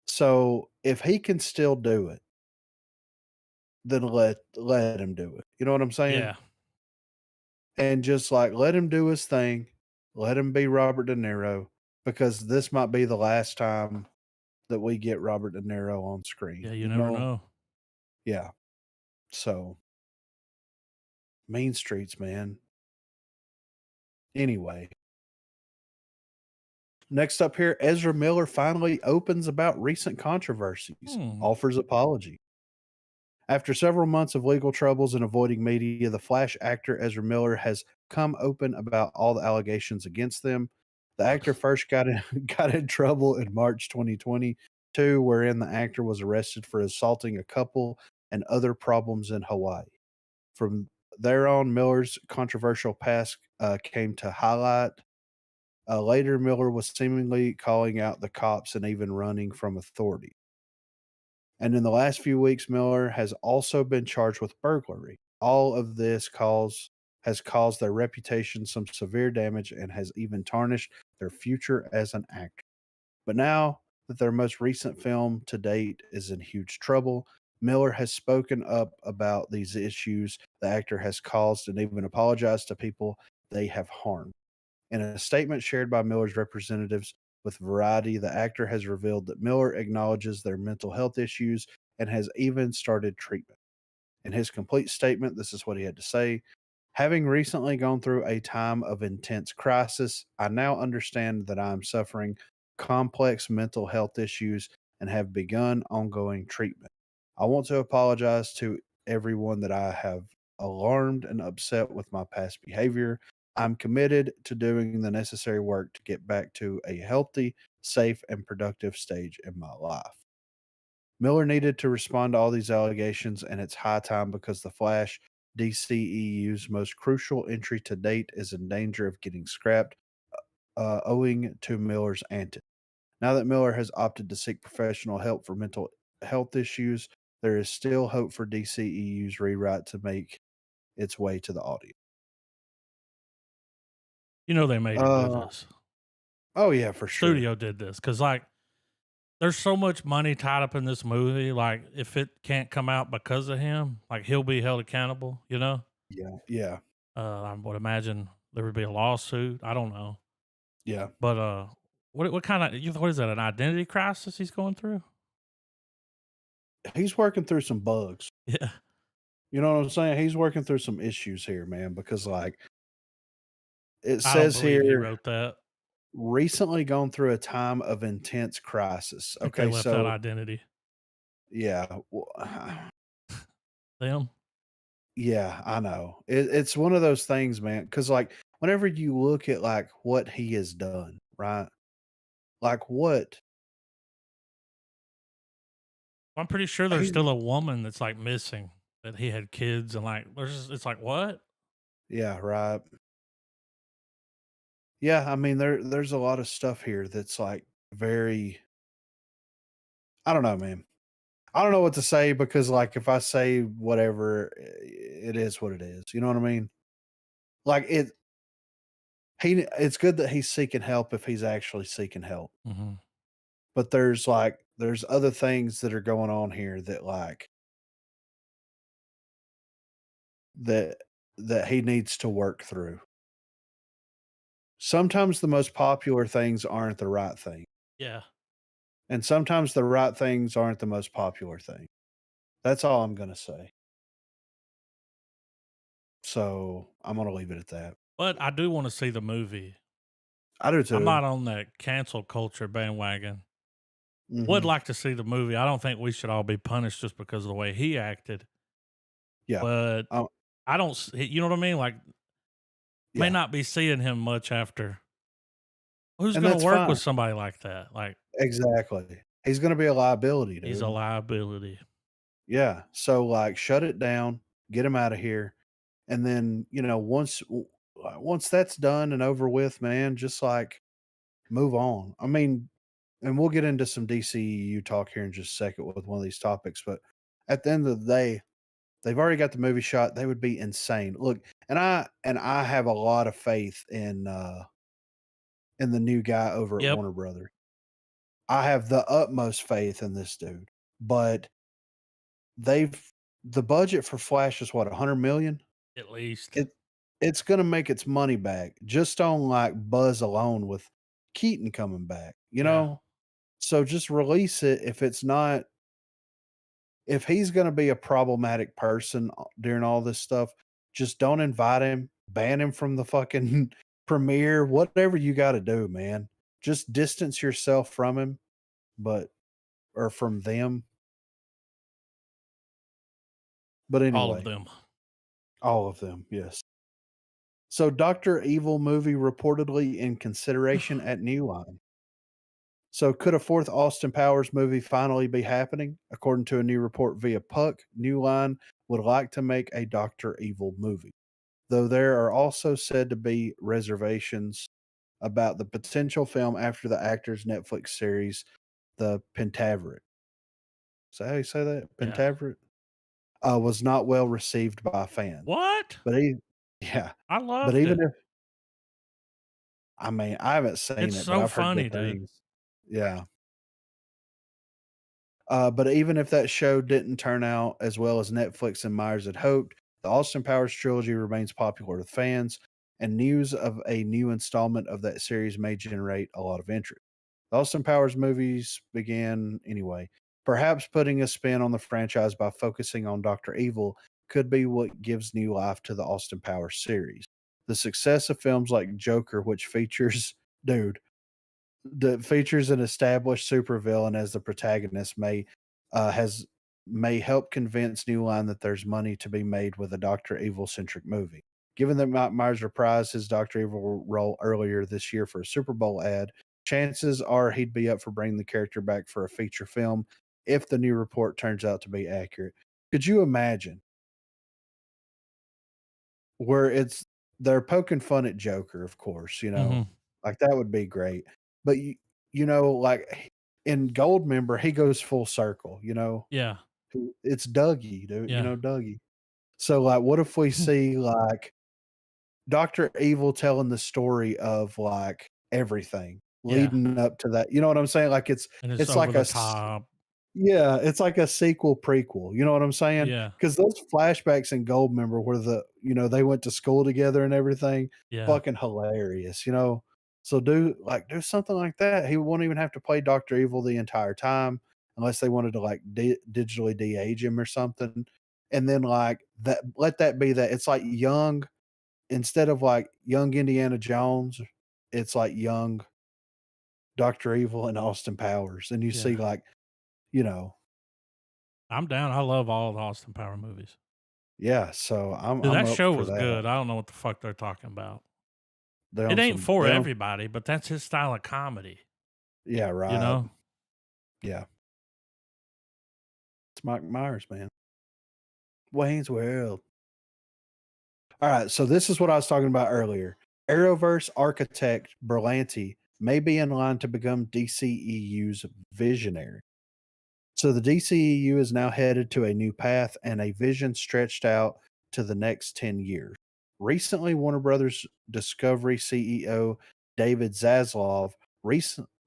S2: So, if he can still do it, then let him do it. You know what I'm saying?
S1: Yeah.
S2: And just like let him do his thing, let him be Robert De Niro because this might be the last time that we get Robert De Niro on screen.
S1: Yeah, you
S2: You
S1: never
S2: know?
S1: know.
S2: Yeah. So Mean Streets, man. Anyway, next up here, Ezra Miller finally opens about recent controversies,
S1: Hmm.
S2: offers apology. After several months of legal troubles and avoiding media, the Flash actor Ezra Miller has come open about all the allegations against them. The actor first got in, got in trouble in March 2022, wherein the actor was arrested for assaulting a couple and other problems in Hawaii. From there on, Miller's controversial past came to highlight. Later, Miller was seemingly calling out the cops and even running from authority. And in the last few weeks, Miller has also been charged with burglary. All of this has caused their reputation some severe damage and has even tarnished their future as an actor. But now that their most recent film to date is in huge trouble, Miller has spoken up about these issues the actor has caused and even apologized to people they have harmed. In a statement shared by Miller's representatives with Variety, the actor has revealed that Miller acknowledges their mental health issues and has even started treatment. In his complete statement, this is what he had to say. Having recently gone through a time of intense crisis, I now understand that I am suffering complex mental health issues and have begun ongoing treatment. I want to apologize to everyone that I have alarmed and upset with my past behavior. I'm committed to doing the necessary work to get back to a healthy, safe, and productive stage in my life. Miller needed to respond to all these allegations, and it's high time because The Flash, DCEU's most crucial entry to date, is in danger of getting scrapped, owing to Miller's antics. Now that Miller has opted to seek professional help for mental health issues, there is still hope for DCEU's rewrite to make its way to the audience.
S1: You know they made him do
S2: Uh,
S1: this.
S2: oh yeah, for sure.
S1: Studio did this because, like, there's so much money tied up in this movie. Like, if it can't come out because of him, like, he'll be held accountable, you know?
S2: Yeah, yeah,
S1: I would imagine there would be a lawsuit. I don't know.
S2: yeah.
S1: But, what kind of, what is that, an identity crisis he's going through?
S2: He's working through some bugs.
S1: Yeah.
S2: You know what I'm saying? He's working through some issues here, man, because like it
S1: I don't
S2: says
S1: believe he
S2: here,
S1: wrote that.
S2: recently gone through a time of intense crisis.
S1: I think they
S2: Okay,
S1: left out
S2: so
S1: identity.
S2: yeah,
S1: Them?
S2: yeah, I know. It's one of those things, man. Because like whenever you look at like what he has done, right? Like what
S1: I'm pretty sure there's
S2: he,
S1: still a woman that's, like, missing, that he had kids and, like, there's just it's like, "What?"
S2: yeah, right. Yeah, I mean there's a lot of stuff here that's like very. I don't know, man. I don't know what to say because like if I say whatever, it is what it is. You know what I mean? Like it's good that he's seeking help if he's actually seeking help.
S1: Mhm.
S2: But there's other things that are going on here that like that that he needs to work through. Sometimes the most popular things aren't the right thing,
S1: Yeah.
S2: and sometimes the right things aren't the most popular thing. That's all I'm gonna say. So I'm gonna leave it at that.
S1: But I do wanna see the movie.
S2: I do
S1: I'm
S2: too.
S1: not on that cancel culture bandwagon. Would
S2: Hmm.
S1: like to see the movie. I don't think we should all be punished just because of the way he acted,
S2: Yeah.
S1: but
S2: Um,
S1: I don't s you know what I mean? Like, may
S2: yeah,
S1: not be seeing him much after. Who's
S2: and
S1: gonna
S2: that's
S1: work
S2: fine.
S1: with somebody like that? Like,
S2: Exactly. He's gonna be a liability,
S1: he's a
S2: dude.
S1: liability.
S2: Yeah. So, like, shut it down, get him out of here, and then, once that's done and over with, man, just, like, move on. I mean, and we'll get into some DCEU talk here in just a second with one of these topics, but at the end of the day, they've already got the movie shot, they would be insane. Look, and I have a lot of faith in the new guy over at
S1: Yep.
S2: Warner Brothers. I have the utmost faith in this dude, but they've the budget for Flash is what, 100 million?
S1: at least.
S2: It it's gonna make its money back just on, like, buzz alone with Keaton coming back, you
S1: Yeah.
S2: know? So just release it if it's not if he's gonna be a problematic person during all this stuff, just don't invite him, ban him from the fucking premiere, whatever you gotta do, man. Just distance yourself from him, but or from them. But
S1: All of
S2: anyway,
S1: them.
S2: all of them, yes. So Doctor Evil movie reportedly in consideration at New Line. So could a fourth Austin Powers movie finally be happening? According to a new report via Puck, New Line would like to make a Doctor Evil movie, though there are also said to be reservations about the potential film after the actor's Netflix series, The Pentaveret. Is that how you say that?
S1: Yeah.
S2: Pentaveret? Was not well received by fans.
S1: What?
S2: But he yeah.
S1: I
S2: But
S1: loved
S2: even
S1: it.
S2: if I mean, I haven't seen
S1: It's
S2: it, but
S1: so
S2: I've heard
S1: funny,
S2: good
S1: dude.
S2: things. Yeah. But even if that show didn't turn out as well as Netflix and Myers had hoped, the Austin Powers trilogy remains popular with fans, and news of a new installment of that series may generate a lot of interest. The Austin Powers movies began anyway. Perhaps putting a spin on the franchise by focusing on Dr. Evil could be what gives new life to the Austin Powers series. The success of films like Joker, which features, dude, that features an established supervillain as the protagonist has may help convince New Line that there's money to be made with a Doctor Evil centric movie. Given that Mike Myers reprised his Doctor Evil role earlier this year for a Super Bowl ad, chances are he'd be up for bringing the character back for a feature film if the new report turns out to be accurate. Could you imagine where they're poking fun at Joker, of course,
S1: Mhm.
S2: like that would be great. But like in Goldmember, he goes full circle,
S1: Yeah.
S2: It's Dougie, dude,
S1: Yeah.
S2: Dougie. So like what if we see like Dr. Evil telling the story of like everything
S1: Yeah.
S2: leading up to that. You know what I'm saying? Like
S1: And it's
S2: it's
S1: over
S2: like
S1: the top.
S2: yeah, it's like a sequel prequel, you know what I'm saying?
S1: Yeah.
S2: Because those flashbacks in Goldmember where they went to school together and everything,
S1: Yeah.
S2: fucking hilarious. So do something like that. He won't even have to play Doctor Evil the entire time unless they wanted to like digitally de-age him or something. And then like that let that be that. It's like young instead of like young Indiana Jones, it's like young Doctor Evil and Austin Powers. And you see
S1: Yeah.
S2: like, you know,
S1: I'm down. I love all the Austin Power movies.
S2: yeah, so
S1: Dude,
S2: I'm
S1: that
S2: up
S1: show
S2: for
S1: was
S2: that.
S1: good. I don't know what the fuck they're talking about.
S2: They
S1: It
S2: on
S1: ain't
S2: some
S1: for
S2: they on
S1: everybody, but that's his style of comedy,
S2: yeah,
S1: you
S2: right.
S1: know?
S2: Yeah. It's Mike Myers, man. Wayne's World. Alright, so this is what I was talking about earlier. Arrowverse architect Berlanti may be in line to become DCEU's visionary. So the DCEU is now headed to a new path and a vision stretched out to the next 10 years. Recently, Warner Brothers Discovery CEO David Zaslav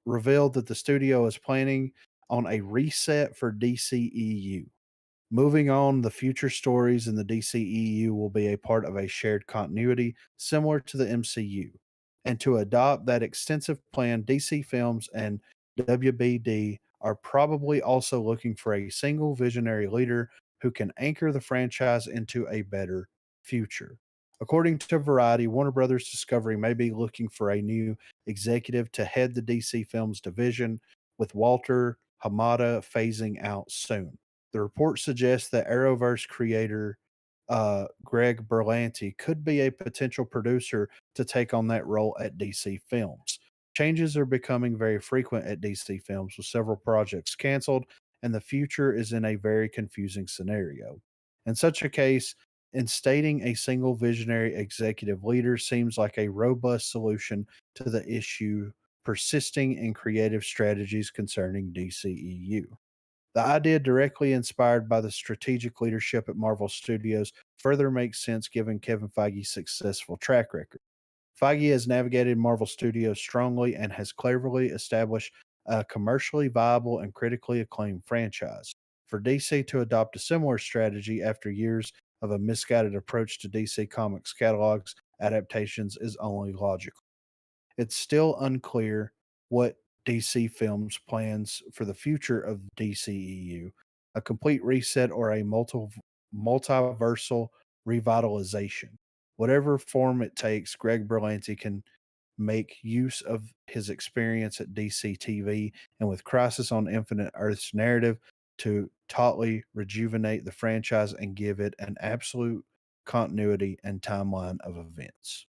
S2: revealed that the studio is planning on a reset for DCEU. Moving on, the future stories in the DCEU will be a part of a shared continuity similar to the MCU. And to adopt that extensive plan, DC Films and WBD are probably also looking for a single visionary leader who can anchor the franchise into a better future. According to Variety, Warner Brothers Discovery may be looking for a new executive to head the DC Films division, with Walter Hamada phasing out soon. The report suggests that Arrowverse creator Greg Berlanti could be a potential producer to take on that role at DC Films. Changes are becoming very frequent at DC Films, with several projects canceled, and the future is in a very confusing scenario. In such a case, instating a single visionary executive leader seems like a robust solution to the issue persisting in creative strategies concerning DCEU. The idea, directly inspired by the strategic leadership at Marvel Studios, further makes sense given Kevin Feige's successful track record. Feige has navigated Marvel Studios strongly and has cleverly established a commercially viable and critically acclaimed franchise. For DC to adopt a similar strategy after years of a misguided approach to DC Comics catalogs adaptations is only logical. It's still unclear what DC Films plans for the future of DCEU, a complete reset or a multiversal revitalization. Whatever form it takes, Greg Berlanti can make use of his experience at DC TV and with Crisis on Infinite Earths narrative to tautly rejuvenate the franchise and give it an absolute continuity and timeline of events.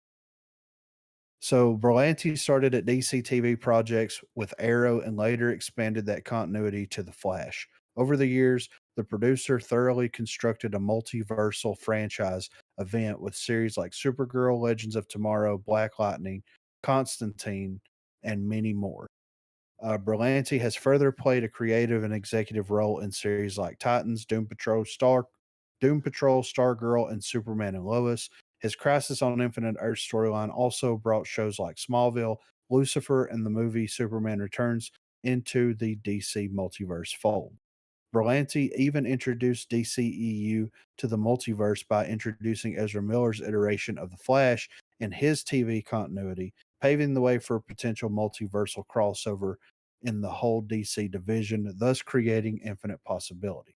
S2: So Berlanti started at DC TV projects with Arrow and later expanded that continuity to The Flash. Over the years, the producer thoroughly constructed a multiversal franchise event with series like Supergirl, Legends of Tomorrow, Black Lightning, Constantine, and many more. Berlanti has further played a creative and executive role in series like Titans, Doom Patrol, Stargirl, and Superman and Lois. His Crisis on Infinite Earth storyline also brought shows like Smallville, Lucifer, and the movie Superman Returns into the DC multiverse fold. Berlanti even introduced DCEU to the multiverse by introducing Ezra Miller's iteration of The Flash in his TV continuity, paving the way for potential multiversal crossover in the whole DC division, thus creating infinite possibility.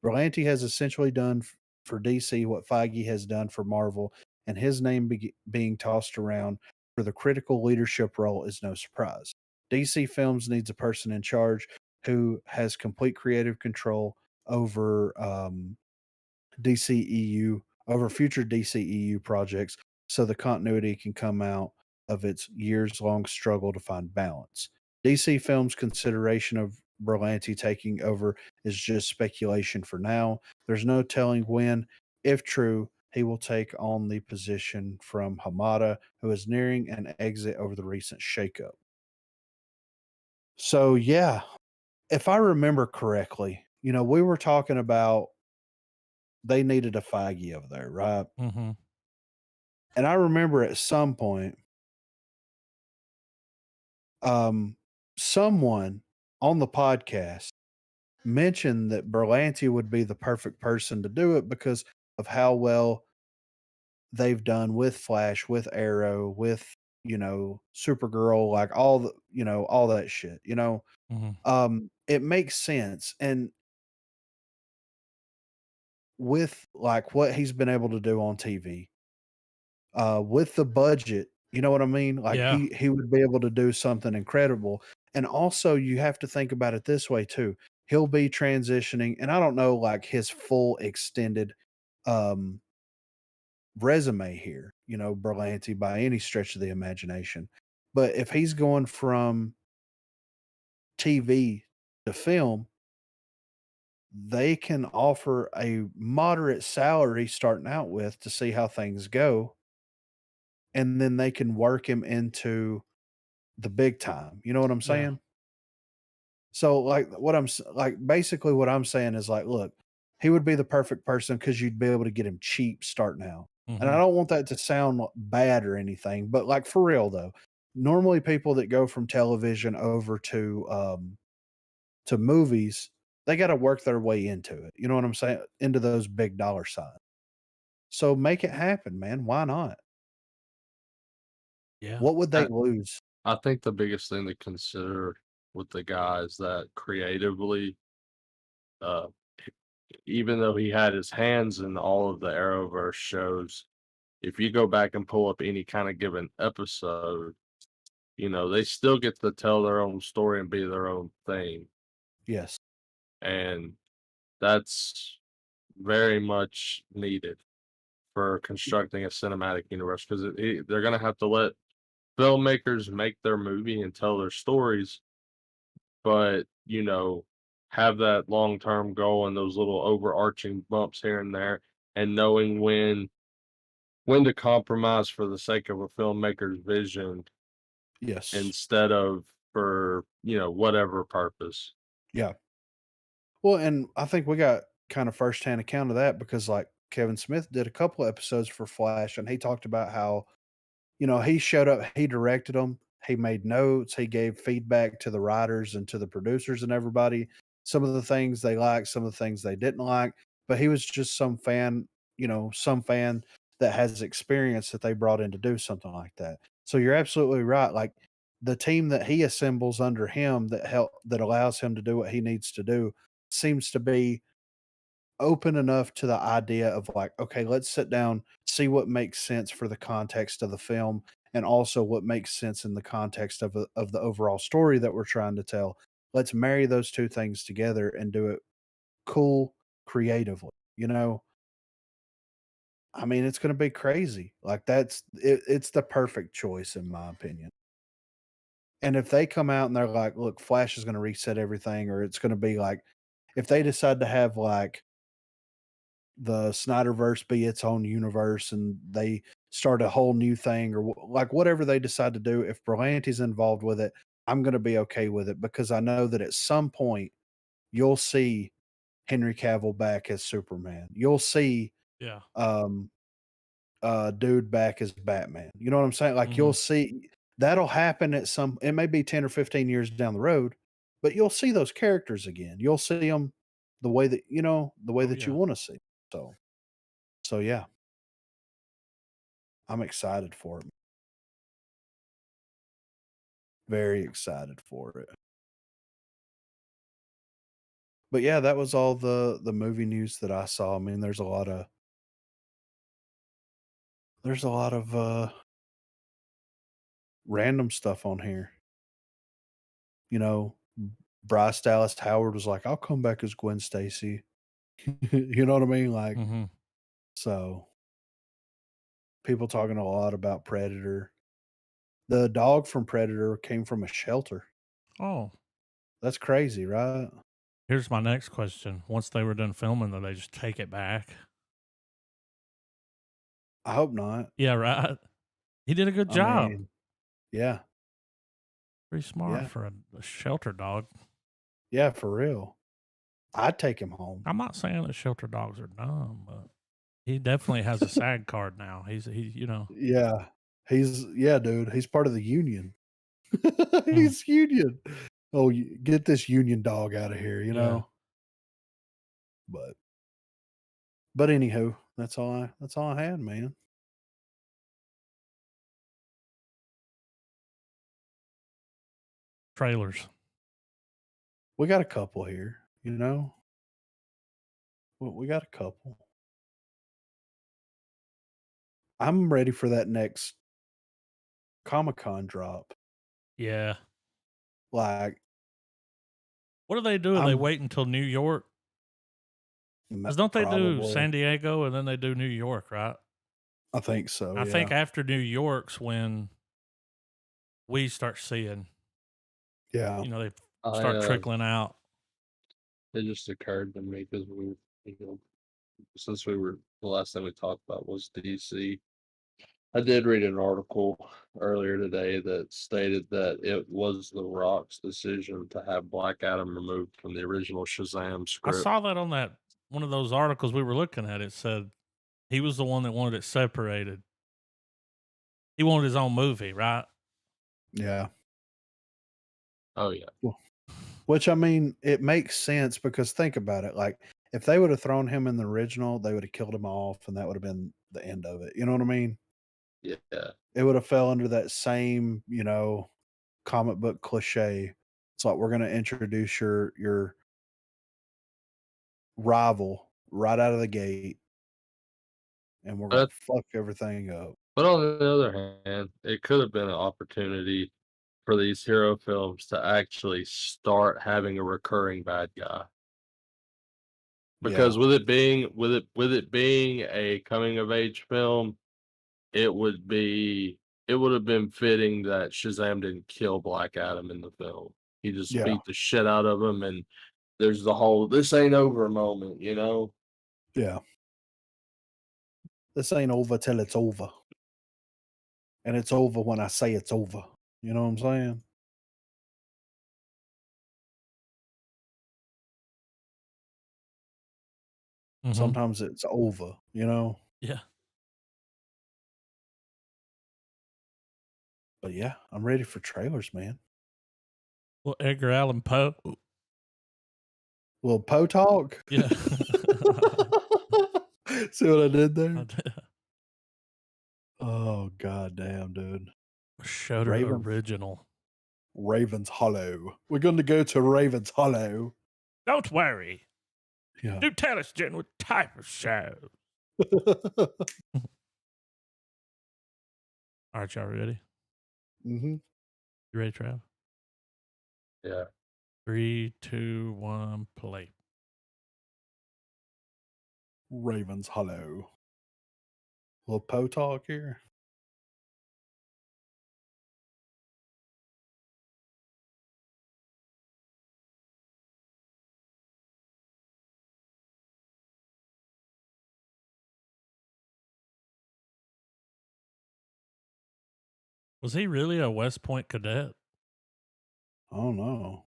S2: Berlanti has essentially done for DC what Feige has done for Marvel, and his name being tossed around for the critical leadership role is no surprise. DC Films needs a person in charge who has complete creative control over DCEU, over future DCEU projects, so the continuity can come out of its years long struggle to find balance. DC Films' consideration of Berlanti taking over is just speculation for now. There's no telling when, if true, he will take on the position from Hamada, who is nearing an exit over the recent shakeup. So, yeah, if I remember correctly, we were talking about they needed a Feige over there, right?
S1: Mm-hmm.
S2: And I remember at some point, um, someone on the podcast mentioned that Berlanti would be the perfect person to do it because of how well they've done with Flash, with Arrow, with Supergirl, like all that shit.
S1: Mm-hmm.
S2: It makes sense, and with like what he's been able to do on TV, with the budget, you know what I mean? Like
S1: Yeah.
S2: he would be able to do something incredible. And also you have to think about it this way too. He'll be transitioning, and I don't know like his full extended um resume here, Berlanti by any stretch of the imagination. But if he's going from TV to film, they can offer a moderate salary starting out with to see how things go, and then they can work him into the big time. You know what I'm
S1: Yeah.
S2: saying? So, like, basically what I'm saying is like, look, he would be the perfect person because you'd be able to get him cheap starting out. And I
S1: Mm-hmm.
S2: don't want that to sound bad or anything, but like for real though, normally people that go from television over to movies, they got to work their way into it. You know what I'm saying? Into those big dollar signs. So make it happen, man. Why not?
S1: Yeah.
S2: What would they
S3: I,
S2: lose?
S3: I think the biggest thing to consider with the guy is that creatively, uh, even though he had his hands in all of the Arrowverse shows, if you go back and pull up any kind of given episode, they still get to tell their own story and be their own thing.
S2: Yes.
S3: And that's very much needed for constructing a cinematic universe because they're going to have to let filmmakers make their movie and tell their stories, but, have that long term goal and those little overarching bumps here and there, and knowing when to compromise for the sake of a filmmaker's vision
S2: Yes.
S3: instead of for, whatever purpose.
S2: Yeah. Well, and I think we got kind of firsthand account of that because like Kevin Smith did a couple of episodes for Flash and he talked about how, he showed up, he directed them, he made notes, he gave feedback to the writers and to the producers and everybody. some of the things they liked, some of the things they didn't like, but he was just some fan that has experience that they brought in to do something like that. So you're absolutely right. Like the team that he assembles under him that allows him to do what he needs to do seems to be open enough to the idea of like, okay, let's sit down, see what makes sense for the context of the film, and also what makes sense in the context of the overall story that we're trying to tell. Let's marry those two things together and do it cool, creatively. I mean, it's going to be crazy. Like it's the perfect choice in my opinion. And if they come out and they're like, look, Flash is going to reset everything, or it's going to be like, if they decide to have like the Snyderverse be its own universe and they start a whole new thing or like whatever they decide to do, if Berlanti's involved with it, I'm going to be okay with it because I know that at some point you'll see Henry Cavill back as Superman. You'll see
S1: Yeah.
S2: um dude back as Batman. You know what I'm saying? Like
S1: Hmm.
S2: you'll see that'll happen it may be 10 or 15 years down the road, but you'll see those characters again. You'll see them the way
S1: Oh
S2: that you
S1: yeah.
S2: want to see. So yeah, I'm excited for it. Very excited for it. But yeah, that was all the movie news that I saw. I mean, there's a lot of random stuff on here. You know, Bryce Dallas Howard was like, "I'll come back as Gwen Stacy." You know what I mean? Like,
S1: Hmm.
S2: so people talking a lot about Predator. The dog from Predator came from a shelter.
S1: Oh,
S2: That's crazy, right?
S1: here's my next question. Once they were done filming, did they just take it back?
S2: I hope not.
S1: Yeah, right. He did a good
S2: I
S1: job.
S2: mean, yeah,
S1: Pretty smart
S2: yeah,
S1: for a shelter dog.
S2: yeah, for real. I'd take him home.
S1: I'm not saying that shelter dogs are dumb, but he definitely has a SAG card now. He.
S2: Yeah. Dude, he's part of the union.
S1: Mm,
S2: He's union. Oh, get this union dog out of here, you
S1: yeah.
S2: know? But anywho, that's all I had, man.
S1: Trailers.
S2: We got a couple here, you know? We got a couple. I'm ready for that next Comic-Con drop.
S1: Yeah.
S2: Like,
S1: What do they do? They
S2: I'm
S1: wait until New York? Because don't they do
S2: probably
S1: San Diego and then they do New York, right?
S2: I think so,
S1: I think
S2: yeah.
S1: after New York's when we start seeing,
S2: Yeah.
S1: they
S3: I
S1: start trickling out.
S3: it just occurred to me because you know, since the last thing we talked about was DC. I did read an article earlier today that stated that it was The Rock's decision to have Black Adam removed from the original Shazam
S1: I
S3: script.
S1: saw that on that one of those articles we were looking at. It said he was the one that wanted it separated. He wanted his own movie, right?
S2: Yeah.
S3: Oh yeah,
S2: Well, which I mean, it makes sense because think about it. Like, if they would have thrown him in the original, they would have killed him off, and that would have been the end of it. You know what I mean?
S3: yeah.
S2: It would have fell under that same, comic book cliche. It's like we're going to introduce your rival right out of the gate, and we're going
S3: But
S2: to fuck everything up.
S3: but on the other hand, it could have been an opportunity for these hero films to actually start having a recurring bad guy.
S2: Yeah,
S3: Because with it being a coming of age film, it would be it would have been fitting that Shazam didn't kill Black Adam in the film. He just
S2: yeah,
S3: beat the shit out of him, and there's the whole "this ain't over" moment, you know?
S2: yeah. This ain't over till it's over, and it's over when I say it's over. You know what I'm saying?
S1: Mm-hmm.
S2: Sometimes it's over. You know.
S1: Yeah.
S2: But yeah, I'm ready for trailers, man.
S1: Well, Edgar Allan Poe
S2: Little Potalk.
S1: Yeah.
S2: See what I did
S1: I
S2: there?
S1: did.
S2: Oh god damn, dude.
S1: Shudder
S2: Ravens
S1: original.
S2: Ravens Hollow. We're gonna go to Ravens Hollow.
S1: Don't worry.
S2: Yeah.
S1: Do tell us, Jen, what type of show? All right, y'all ready?
S2: Mm-hmm.
S1: You ready, Trav?
S3: Yeah.
S1: 3, 2, 1, play.
S2: Ravens Hollow. Little Potalk here.
S1: Was he really a West Point cadet?
S2: Oh no.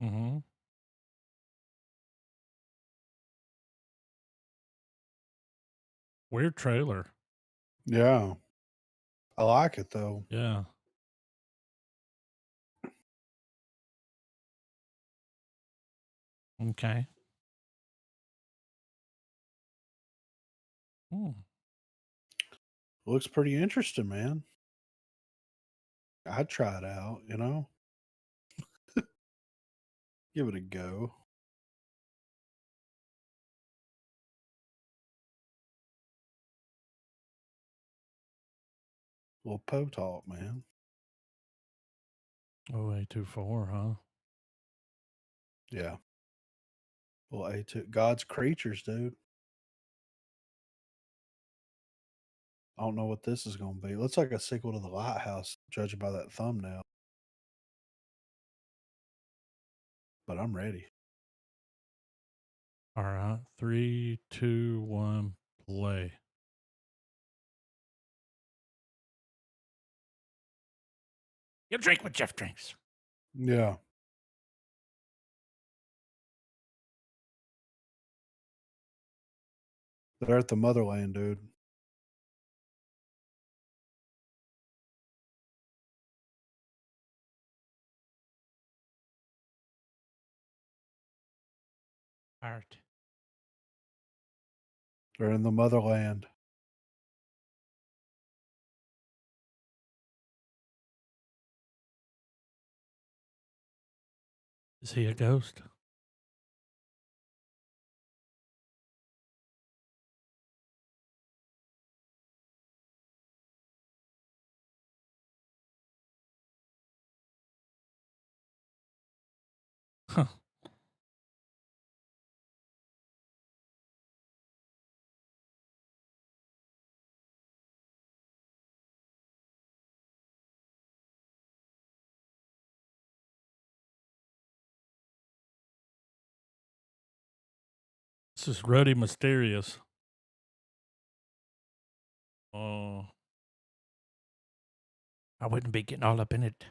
S1: Mm-hmm. Weird trailer.
S2: Yeah. I like it though.
S1: Yeah. Okay. Hmm.
S2: Looks pretty interesting, man. I'd try it out, you know? Give it a go. Little Potalk, man.
S1: 0824, huh?
S2: Yeah. Well, A2 God's creatures, dude. I don't know what this is gonna be. It looks like a sequel to The Lighthouse, judging by that thumbnail. But I'm ready.
S1: All right. 3, 2, 1, play. You drink what Jeff drinks.
S2: Yeah. They're at the motherland, dude.
S1: Art.
S2: They're in the motherland.
S1: Is he a ghost? Huh. This is Ruddy Mysterious. Oh. I wouldn't be getting all up in it.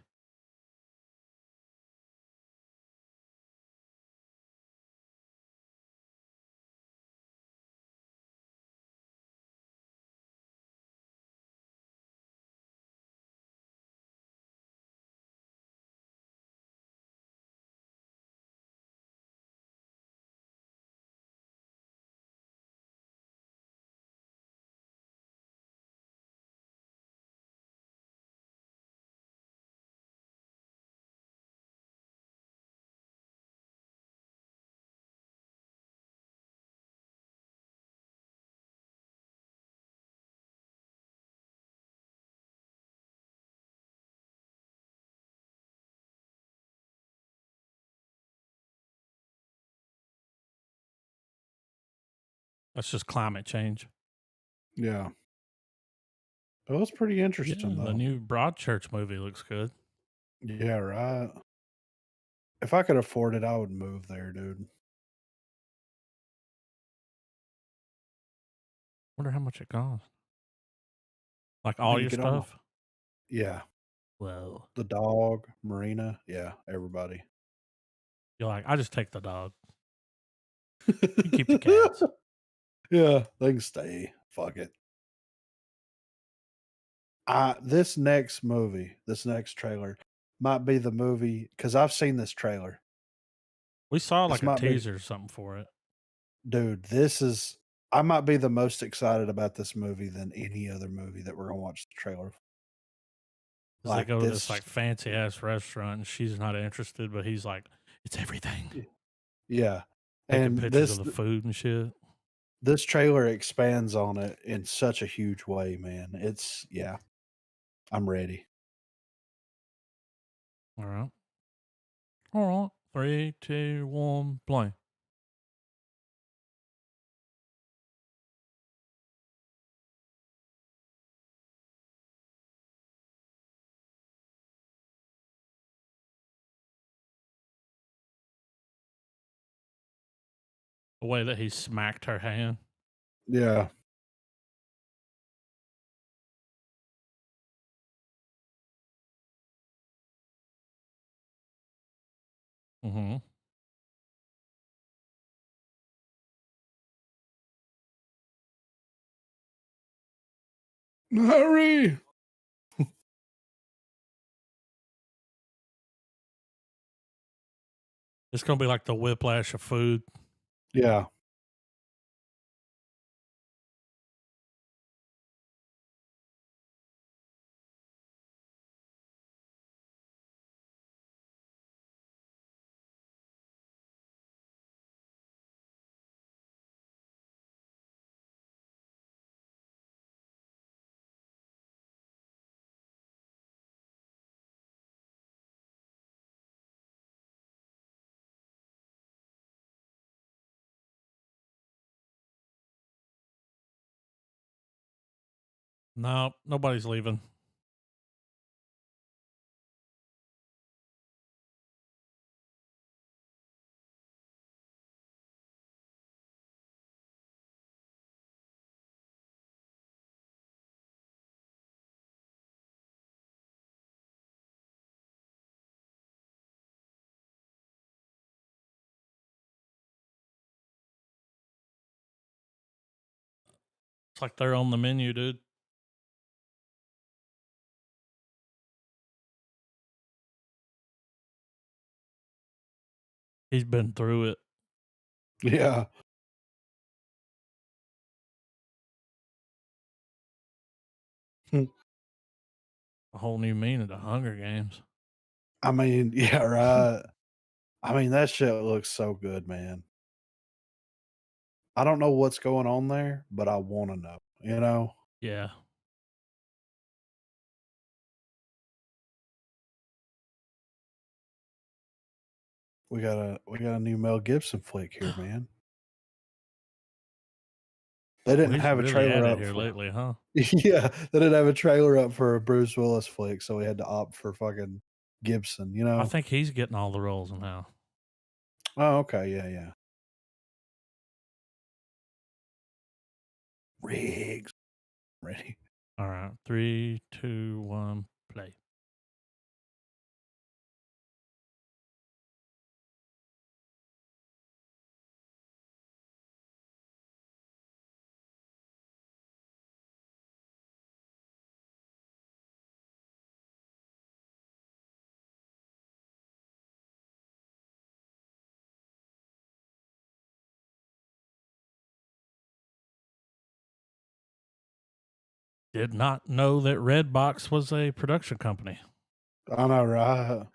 S1: That's just climate change.
S2: Yeah. It was pretty
S1: Yeah,
S2: interesting
S1: the
S2: though.
S1: new Broadchurch movie looks good.
S2: Yeah, right. If I could afford it, I would move there, dude.
S1: Wonder how much it costs. Like
S2: I
S1: all
S2: mean,
S1: your
S2: get on the
S1: stuff?
S2: yeah,
S1: Whoa.
S2: the dog, Marina, yeah, everybody.
S1: You're like, I just take the dog. You keep the cats.
S2: Yeah, they can stay. Fuck it. This next movie, this next trailer might be the movie because I've seen this trailer.
S1: We saw
S2: This
S1: like a
S2: might be,
S1: teaser or something for it.
S2: dude. This is. I might be the most excited about this movie than any other movie that we're gonna watch the trailer.
S1: Cause they
S2: Like
S1: go to this
S2: this,
S1: like fancy ass restaurant and she's not interested, but he's like, it's everything.
S2: yeah.
S1: Taking
S2: And
S1: pictures of the food and shit.
S2: this trailer expands on it in such a huge way, man. It's yeah. I'm ready.
S1: All right. All right. 3, 2, 1, play. The way that he smacked her hand.
S2: Yeah.
S1: Mm-hmm.
S2: Hurry.
S1: It's gonna be like the whiplash of food.
S2: Yeah.
S1: No, nobody's leaving. It's like they're on the menu, dude. He's been through it.
S2: Yeah.
S1: A whole new meaning to Hunger Games.
S2: I mean, yeah, right. I mean, that shit looks so good, man. I don't know what's going on there, but I want to know, you know?
S1: Yeah.
S2: We got a new Mel Gibson flick here, man. They
S1: Well,
S2: didn't
S1: he's
S2: have a
S1: really
S2: trailer
S1: at it
S2: up
S1: here
S2: for
S1: lately, huh?
S2: yeah, they didn't have a trailer up for a Bruce Willis flick, so we had to opt for fucking Gibson, you
S1: I
S2: know?
S1: think he's getting all the roles now.
S2: Oh, okay, yeah, yeah. Riggs. Ready.
S1: All right. 3, 2, 1, play. Did not know that Redbox was a production company.
S2: I know, right?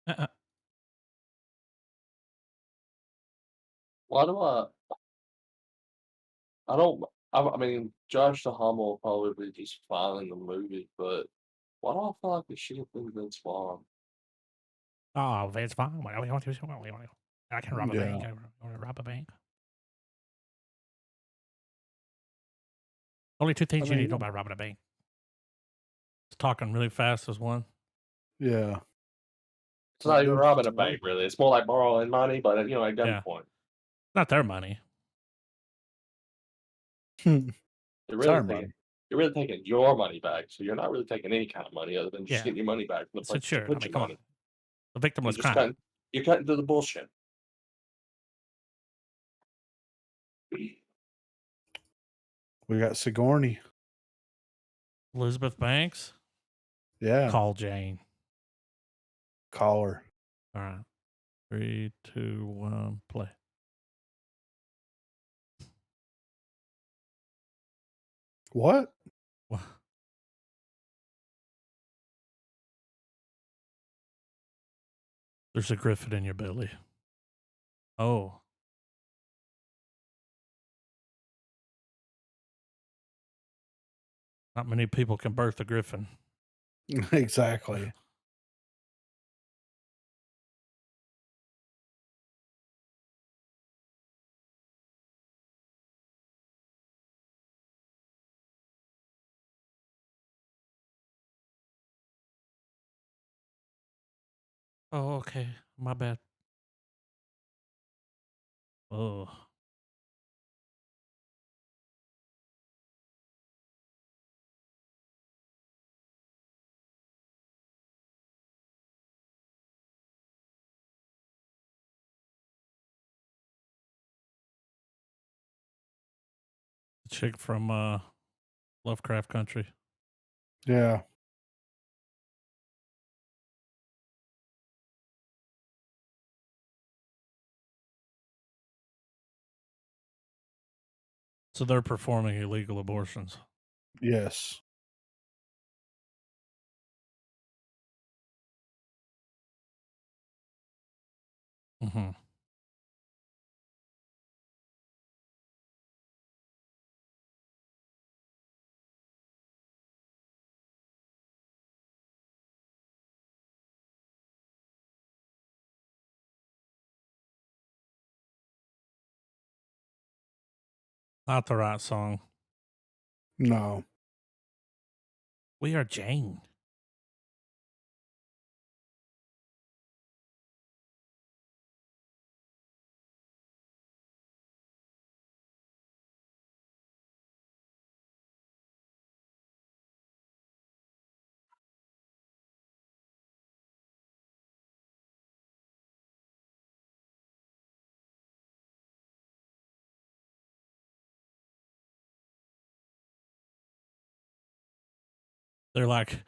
S1: Uh-uh.
S3: Why do I don't I mean, Josh Duhamel will probably be just fine in the movie, but why do I feel like it should have been Vince Vaughn?
S1: Oh, Vince Vaughn. What do you want to do? What do you want to do? I can rob a
S2: Yeah.
S1: bank. I want to rob a bank. Only two
S2: I
S1: things you need to know
S2: mean,
S1: about robbing a bank. Talking really fast is one.
S2: yeah.
S3: It's not even
S2: Dude,
S3: robbing a
S2: slow.
S3: bank, really. It's more like borrowing money, but at
S1: Yeah.
S3: gunpoint.
S1: Not their money.
S3: They're
S2: It's
S3: really
S2: our
S3: taking
S2: money.
S3: you're really taking your money back, so you're not really taking any kind of money other than just
S1: Yeah.
S3: getting your money back from the
S1: It's
S3: place that you
S1: insured. I
S3: put
S1: mean,
S3: your
S1: come on.
S3: money.
S1: A
S3: You're
S1: victimless
S3: just
S1: crime.
S3: cutting through the bullshit.
S2: We got Sigourney.
S1: Elizabeth Banks.
S2: Yeah.
S1: Call Jane.
S2: Call her.
S1: All right. 3, 2, 1, play.
S2: What?
S1: Wha- There's a griffin in your belly. Oh. Not many people can birth a griffin.
S2: Exactly.
S1: Oh, okay. My bad. Oh. The chick from Lovecraft Country.
S2: Yeah.
S1: So they're performing illegal abortions.
S2: Yes.
S1: Mm-hmm. Not the right song.
S2: No.
S1: We are Jane. They're like,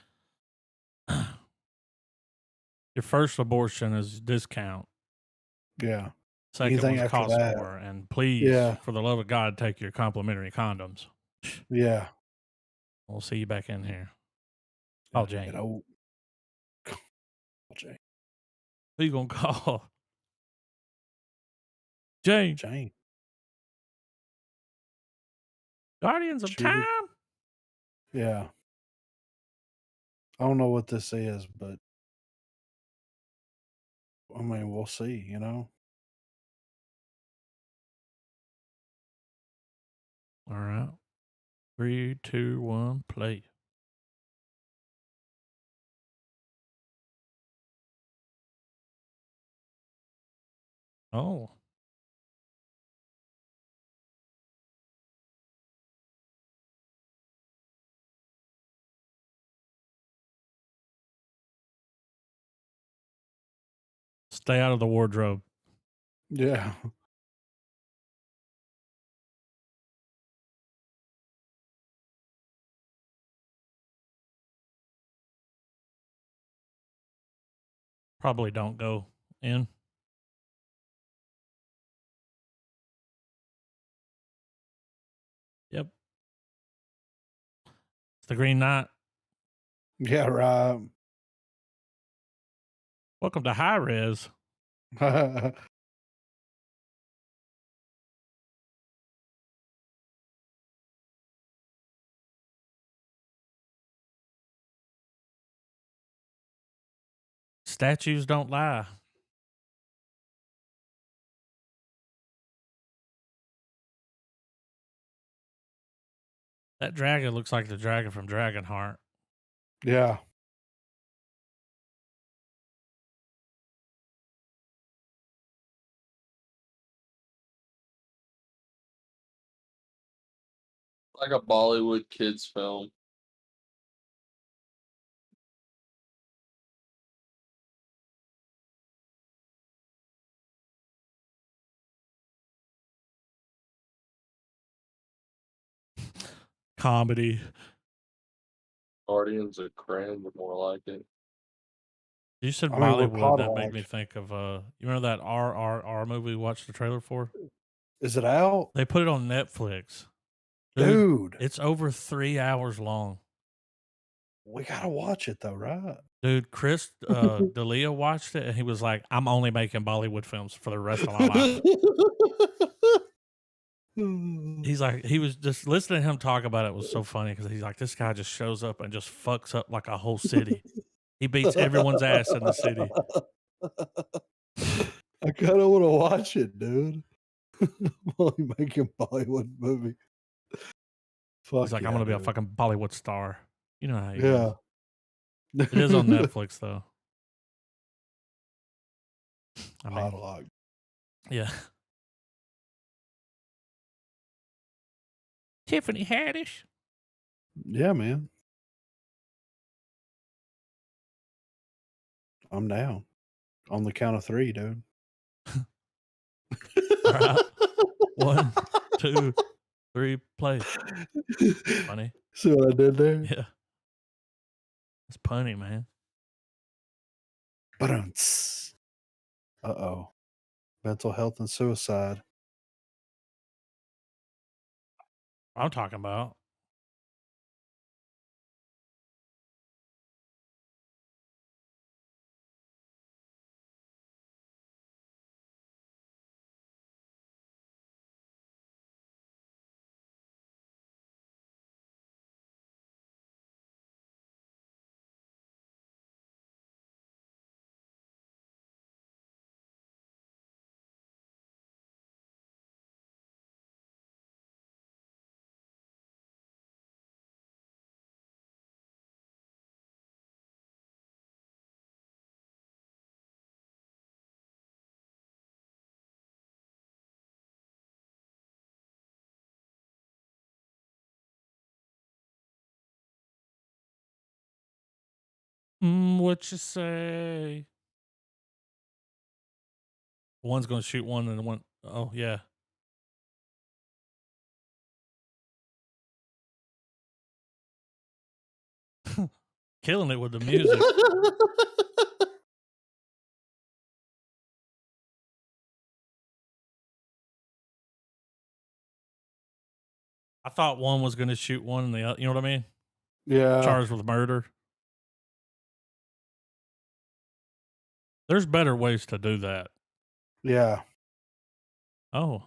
S1: your first abortion is discount.
S2: Yeah.
S1: Second
S2: Anything
S1: one's
S2: after
S1: cost
S2: that.
S1: more. And please,
S2: Yeah.
S1: for the love of God, take your complimentary condoms.
S2: Yeah.
S1: We'll see you back in here. Call Jane.
S2: Oh, Jane.
S1: Who you gonna call? Jane.
S2: Jane.
S1: Guardians of
S2: Shoot it.
S1: Time?
S2: Yeah. I don't know what this is, but I mean, we'll see, you know?
S1: All right. 3, 2, 1, play. Oh. Stay out of the wardrobe.
S2: Yeah.
S1: Probably don't go in. Yep. It's the Green Knight.
S2: Yeah, right.
S1: Welcome to High Res. Statues don't lie. That dragon looks like the dragon from Dragonheart.
S2: Yeah.
S3: Like a Bollywood kids film.
S1: Comedy.
S3: Guardians of Krang are more like it.
S1: You said
S2: I mean, we're
S1: Bollywood. That made me
S2: Podwalks.
S1: think of you remember that RRR movie we watched the trailer for?
S2: Is it out?
S1: They put it on Netflix.
S2: Dude,
S1: It's over 3 hours long.
S2: we gotta watch it though, right?
S1: Dude, Chris D'Elia watched it and he was like, I'm only making Bollywood films for the rest of my life. He's like, he was just listening to him talk about it was so funny because he's like, this guy just shows up and just fucks up like a whole city. He beats everyone's ass in the city.
S2: I kind of want to watch it, dude. While you making Bollywood movie. Fuck
S1: He's like,
S2: yeah,
S1: I'm gonna be a
S2: dude.
S1: fucking Bollywood star. You know how he
S2: Yeah.
S1: is. It is on Netflix though. I mean,
S2: Podlog.
S1: yeah. Tiffany Haddish.
S2: Yeah, man. I'm down. On the count of 3, dude.
S1: All right. 1, 2, 3, play. Funny.
S2: See what I did there?
S1: Yeah. It's punny, man.
S2: Uh-oh. Mental health and suicide.
S1: I'm talking about. What you say? One's gonna shoot one and one. Oh yeah. Killing it with the music. I thought one was gonna shoot one and the other. You know what I mean?
S2: Yeah.
S1: Charged with murder. There's better ways to do that.
S2: Yeah.
S1: Oh.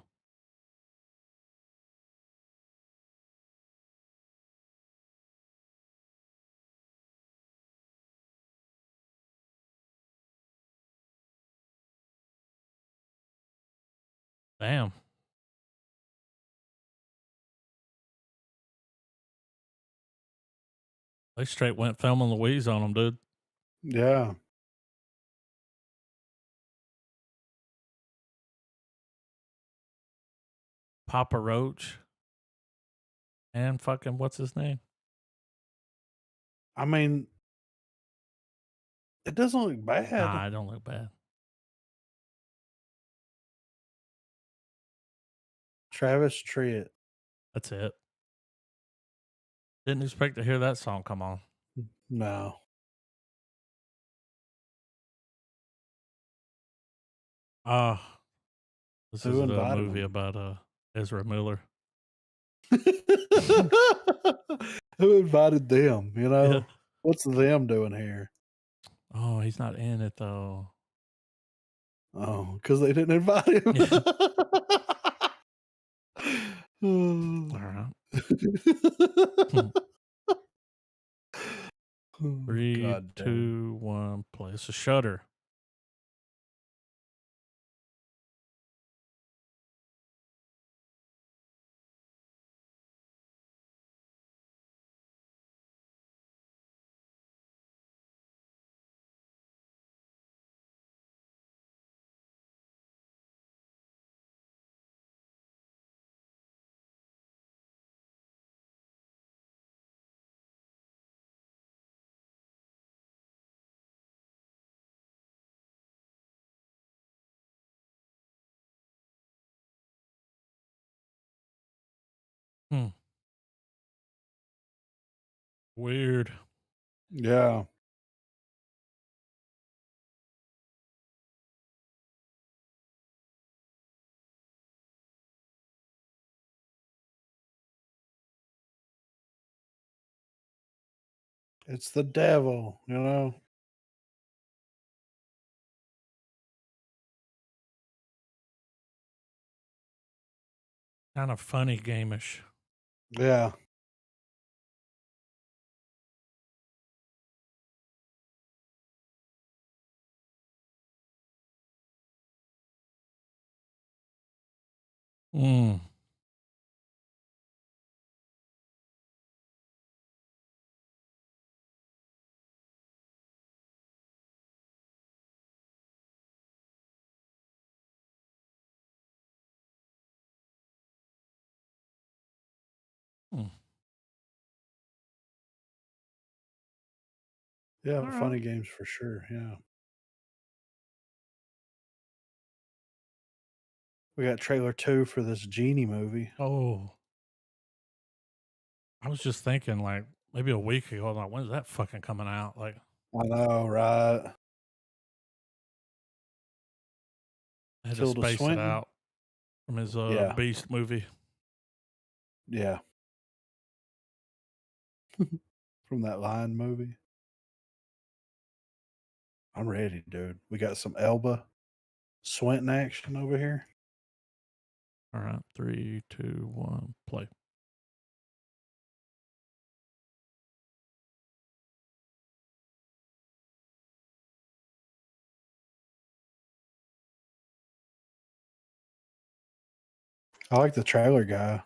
S1: Damn. They straight went Thelma and Louise on them, dude.
S2: Yeah.
S1: Papa Roach. And fucking what's his name?
S2: I mean, it doesn't look bad.
S1: Nah, it don't look bad.
S2: Travis Tritt.
S1: That's it. Didn't expect to hear that song come on.
S2: No.
S1: This
S2: Who
S1: is a
S2: invited
S1: movie
S2: him?
S1: about Ezra Miller.
S2: Who invited them? You know,
S1: Yeah.
S2: what's them doing here?
S1: Oh, he's not in it though.
S2: Oh, because they didn't invite him.
S1: All right.
S2: Oh,
S1: Three,
S2: God damn.
S1: 2, 1, play. It's a Shutter. Hmm. Weird.
S2: Yeah. It's the devil, you know?
S1: Kind of funny gameish.
S2: Yeah.
S1: Mm. Mm.
S2: Yeah,
S1: All right.
S2: funny games for sure. Yeah. We got trailer 2 for this Genie movie.
S1: Oh, I was just thinking like maybe a week ago. Like, when's that fucking coming out? Like,
S2: I know, right?
S1: I had to
S2: Tilda
S1: space it
S2: Swinton.
S1: out from his
S2: Yeah.
S1: Beast movie.
S2: Yeah. From that Lion movie. I'm ready, dude. We got some Elba Swinton action over here.
S1: All right. 3, 2, 1, play.
S2: I like the trailer guy.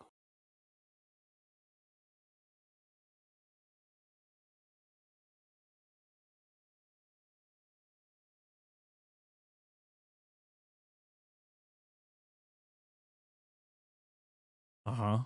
S1: Uh huh.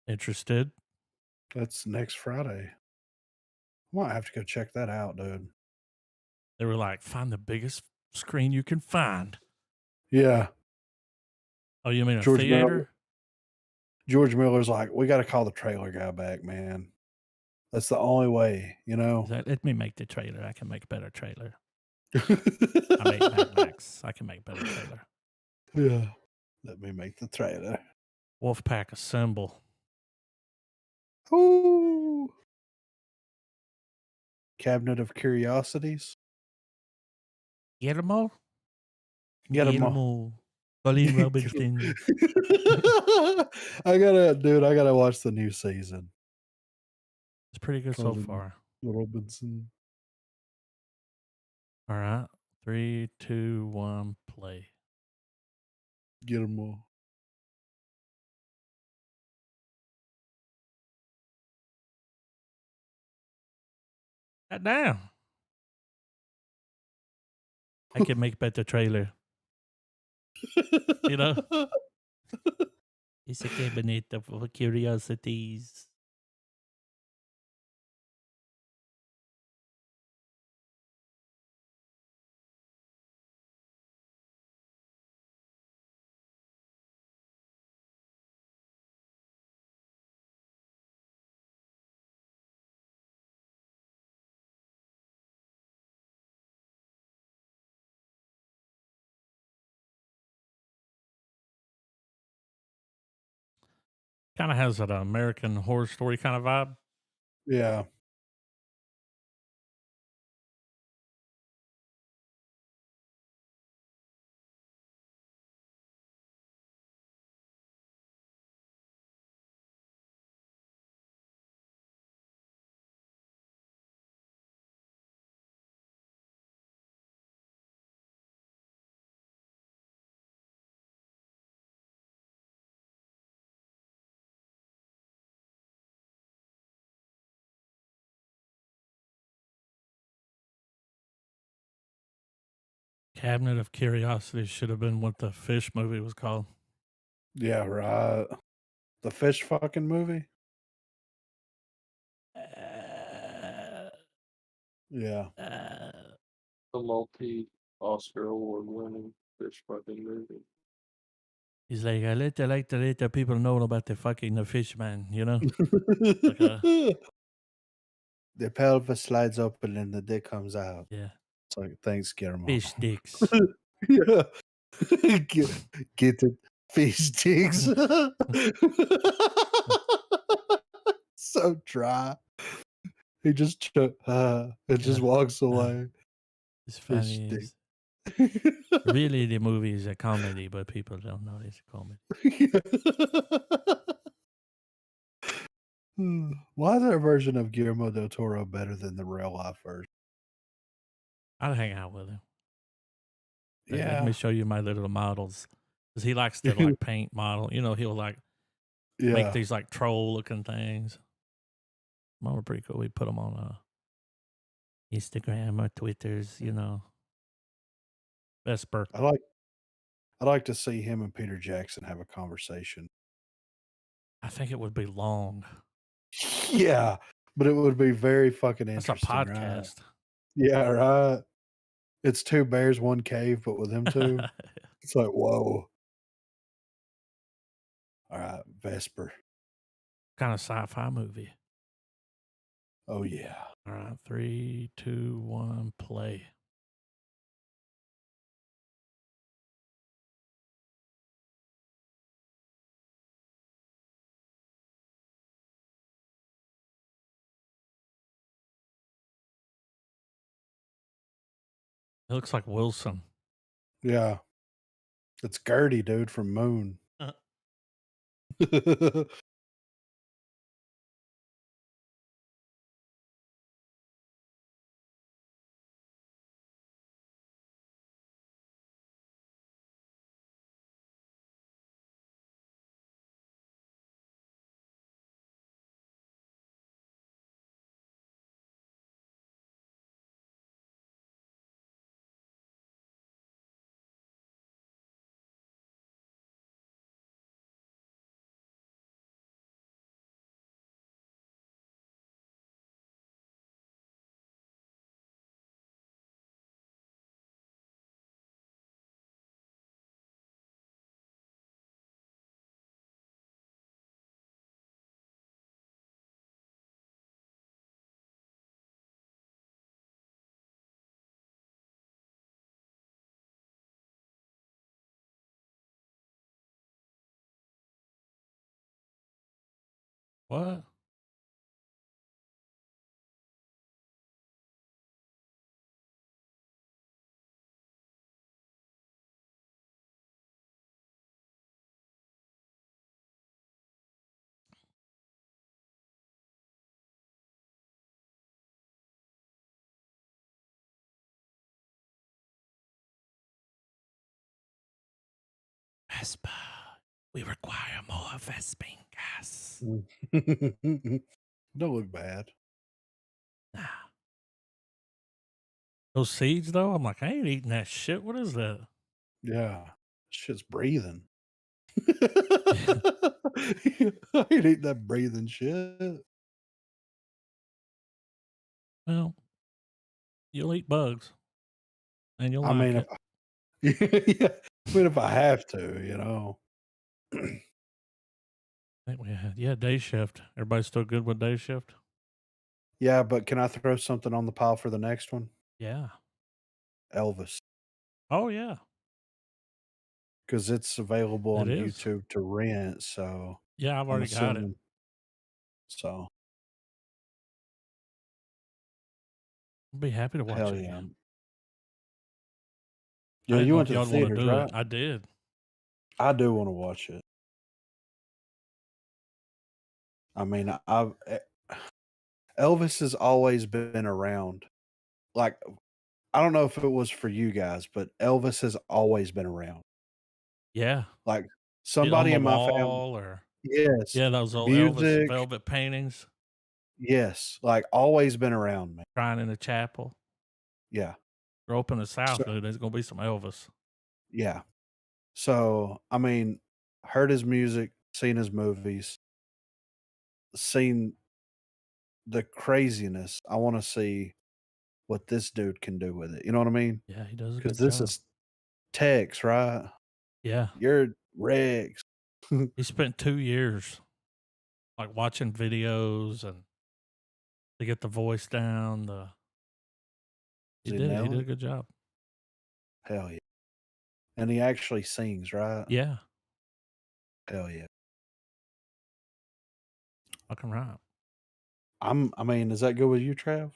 S1: Interested?
S2: That's next Friday. I might have to go check that out, dude.
S1: They were like, find the biggest screen you can find.
S2: Yeah.
S1: Oh, you mean a
S2: George Miller.
S1: theater?
S2: George Miller's like, we got to call the trailer guy back, man. That's the only way, you know.
S1: Let me make the trailer. I can make a better trailer. I made Mad Max. I can make better trailer.
S2: Yeah. Let me make the trailer.
S1: Wolfpack assemble.
S2: Ooh. Cabinet of Curiosities.
S1: Guillermo?
S2: Get them all.
S1: Guillermo. Colleen Robinson.
S2: I gotta watch the new season.
S1: It's pretty good so
S2: Colin
S1: far.
S2: Robinson.
S1: All right. 3, 2, 1, play.
S2: Get them all.
S1: God damn. I can make better trailer. You know, it's a cabinet of curiosities. Kind of has that American Horror Story kind of vibe.
S2: Yeah.
S1: Cabinet of Curiosities should have been what the fish movie was called.
S2: Yeah, right. The fish fucking movie? Yeah.
S3: The multi Oscar award winning fish fucking movie.
S1: He's like, I like to let the people know about the fucking the fish man, you know? Like
S2: The pelvis slides open and the dick comes out.
S1: yeah.
S2: It's like, thanks, Guillermo.
S1: Fish dicks.
S2: Yeah. Get it. Fish dicks. So dry. He just it just walks away.
S1: It's
S2: Fish
S1: funny.
S2: dick.
S1: Really, the movie is a comedy, but people don't know it's a comedy.
S2: Why is their version of Guillermo del Toro better than the real life version?
S1: I'd hang out with him. Like, let
S2: Yeah.
S1: me show you my little models. Because he likes to like paint model. You know, he'll like make
S2: Yeah.
S1: these like troll looking things. Mine were pretty cool. We put them on Instagram or Twitters, you know. Vesper.
S2: I'd like to see him and Peter Jackson have a conversation.
S1: I think it would be long.
S2: Yeah, but it would be very fucking
S1: That's a
S2: interesting, right?
S1: podcast.
S2: Yeah, right. It's 2 bears, 1 cave, but with them 2, it's like, whoa. Alright, Vesper.
S1: Kind of sci-fi movie.
S2: Oh, yeah.
S1: All right, 3, 2, 1, play. It looks like Wilson.
S2: Yeah. It's Gertie, dude, from Moon.
S1: What? Vespa. We require more Vespine gas.
S2: Don't look bad.
S1: Nah. Those seeds, though, I'm like, I ain't eating that shit. What is that?
S2: Yeah. Shit's breathing. I ain't eating that breathing shit.
S1: Well, you'll eat bugs and you'll
S2: I mean,
S1: like
S2: if
S1: it.
S2: yeah, I mean, if I have to, you know.
S1: I think we had, yeah, day shift. Everybody still good with day shift?
S2: Yeah, but can I throw something on the pile for the next one?
S1: Yeah.
S2: Elvis,
S1: Oh, yeah.
S2: because it's available
S1: It
S2: on
S1: is.
S2: YouTube to rent, so
S1: Yeah, I've
S2: I'm
S1: already got it.
S2: assuming so,
S1: I'll be happy to watch
S2: hell
S1: it
S2: yeah.
S1: again. I
S2: Yeah,
S1: didn't
S2: you
S1: know
S2: went
S1: if
S2: to the
S1: y'all want to
S2: theaters,
S1: do it.
S2: right?
S1: I did.
S2: I do wanna watch it. I mean, Elvis has always been around. Like, I don't know if it was for you guys, but Elvis has always been around.
S1: Yeah.
S2: Like,
S1: On
S2: somebody
S1: the
S2: in my family.
S1: wall or,
S2: Yes,
S1: yeah, those old Elvis
S2: music,
S1: velvet paintings,
S2: yes, like, always been around, man.
S1: crying in the chapel.
S2: Yeah.
S1: Grow up in the
S2: So
S1: South, dude. There's going to be some Elvis.
S2: yeah. So, I mean, heard his music, seen his movies, seen the craziness. I wanna see what this dude can do with it, you know what I mean?
S1: Yeah, he does a
S2: Because
S1: good
S2: this
S1: job.
S2: is Tex, right?
S1: Yeah.
S2: You're Rex.
S1: He spent 2 years like watching videos and to get the voice down. He
S2: Is he
S1: did. He did
S2: nailing
S1: a
S2: it?
S1: good job.
S2: Hell yeah. And he actually sings, right?
S1: Yeah.
S2: Hell yeah.
S1: Fucking right.
S2: I mean, is that good with you, Trav?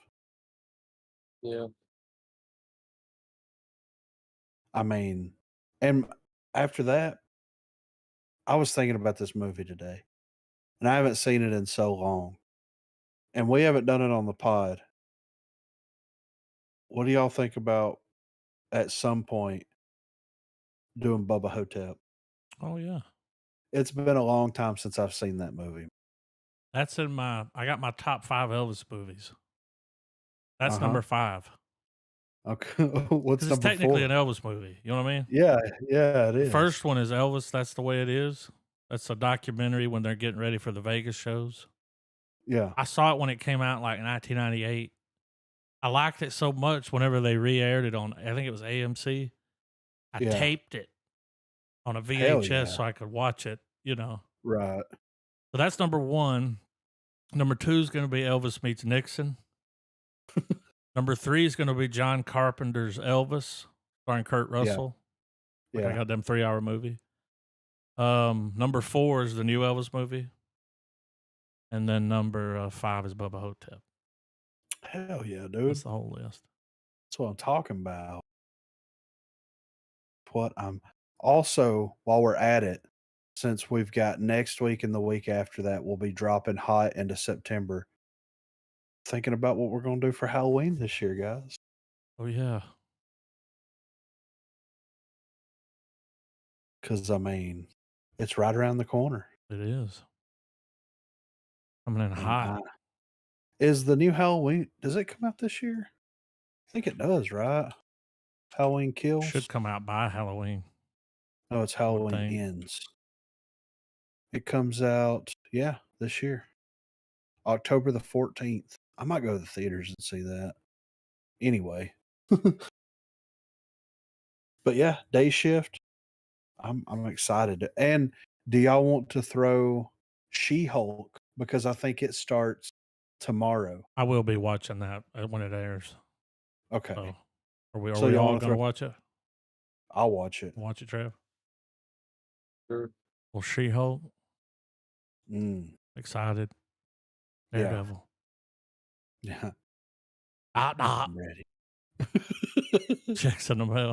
S3: Yeah.
S2: I mean, and after that, I was thinking about this movie today, and I haven't seen it in so long, and we haven't done it on the pod. What do y'all think about at some point doing Bubba Hotep?
S1: Oh, yeah.
S2: It's been a long time since I've seen that movie.
S1: That's in I got my top 5 Elvis movies. That's
S2: Uh-huh.
S1: number 5
S2: Okay.
S1: because
S2: What's
S1: it's
S2: number
S1: technically an
S2: 4?
S1: Elvis movie. You know what I mean?
S2: Yeah, yeah, it
S1: The
S2: is.
S1: first one is Elvis. That's the way it is. That's a documentary when they're getting ready for the Vegas shows.
S2: Yeah,
S1: I saw it when it came out in like 1998. I liked it so much whenever they re-aired it on, I think it was AMC. I
S2: yeah.
S1: taped it on a
S2: Hell
S1: VHS
S2: yeah.
S1: so I could watch it, you know.
S2: Right.
S1: So that's number 1. Number 2 is going to be Elvis Meets Nixon. Number 3 is going to be John Carpenter's Elvis, starring Kurt
S2: Yeah,
S1: Russell. Like a
S2: yeah.
S1: goddamn 3-hour movie. Number 4 is the new Elvis movie, and then number 5 is Bubba Hotep.
S2: Hell yeah,
S1: That's
S2: dude.
S1: the whole list.
S2: That's what I'm talking about. What I'm also, while we're at it, since we've got next week and the week after that, we'll be dropping hot into September. Thinking about what we're going to do for Halloween this year, guys.
S1: Oh yeah,
S2: Because, I mean, it's right around the corner.
S1: it is. Coming in
S2: And
S1: hot.
S2: is the new Halloween, does it come out this year? I think it does, right? Halloween
S1: Should
S2: Kills?
S1: come out by Halloween,
S2: No, it's
S1: I would
S2: Halloween
S1: think.
S2: Ends. It comes out, yeah, this year, October the 14th. I might go to the theaters and see that. Anyway, but yeah, day shift. I'm excited. And do y'all want to throw She-Hulk? Because I think it starts tomorrow.
S1: I will be watching that when it airs.
S2: Okay.
S1: So, are
S2: So
S1: we
S2: y'all
S1: all
S2: want to
S1: going to
S2: throw
S1: watch it?
S2: I'll watch it.
S1: Watch it, Trev.
S3: Sure.
S1: Well, She-Hulk,
S2: Mm,
S1: excited.
S2: yeah.
S1: Daredevil.
S2: Yeah.
S1: Ah, nah.
S2: I'm ready.
S1: Checks in the mail.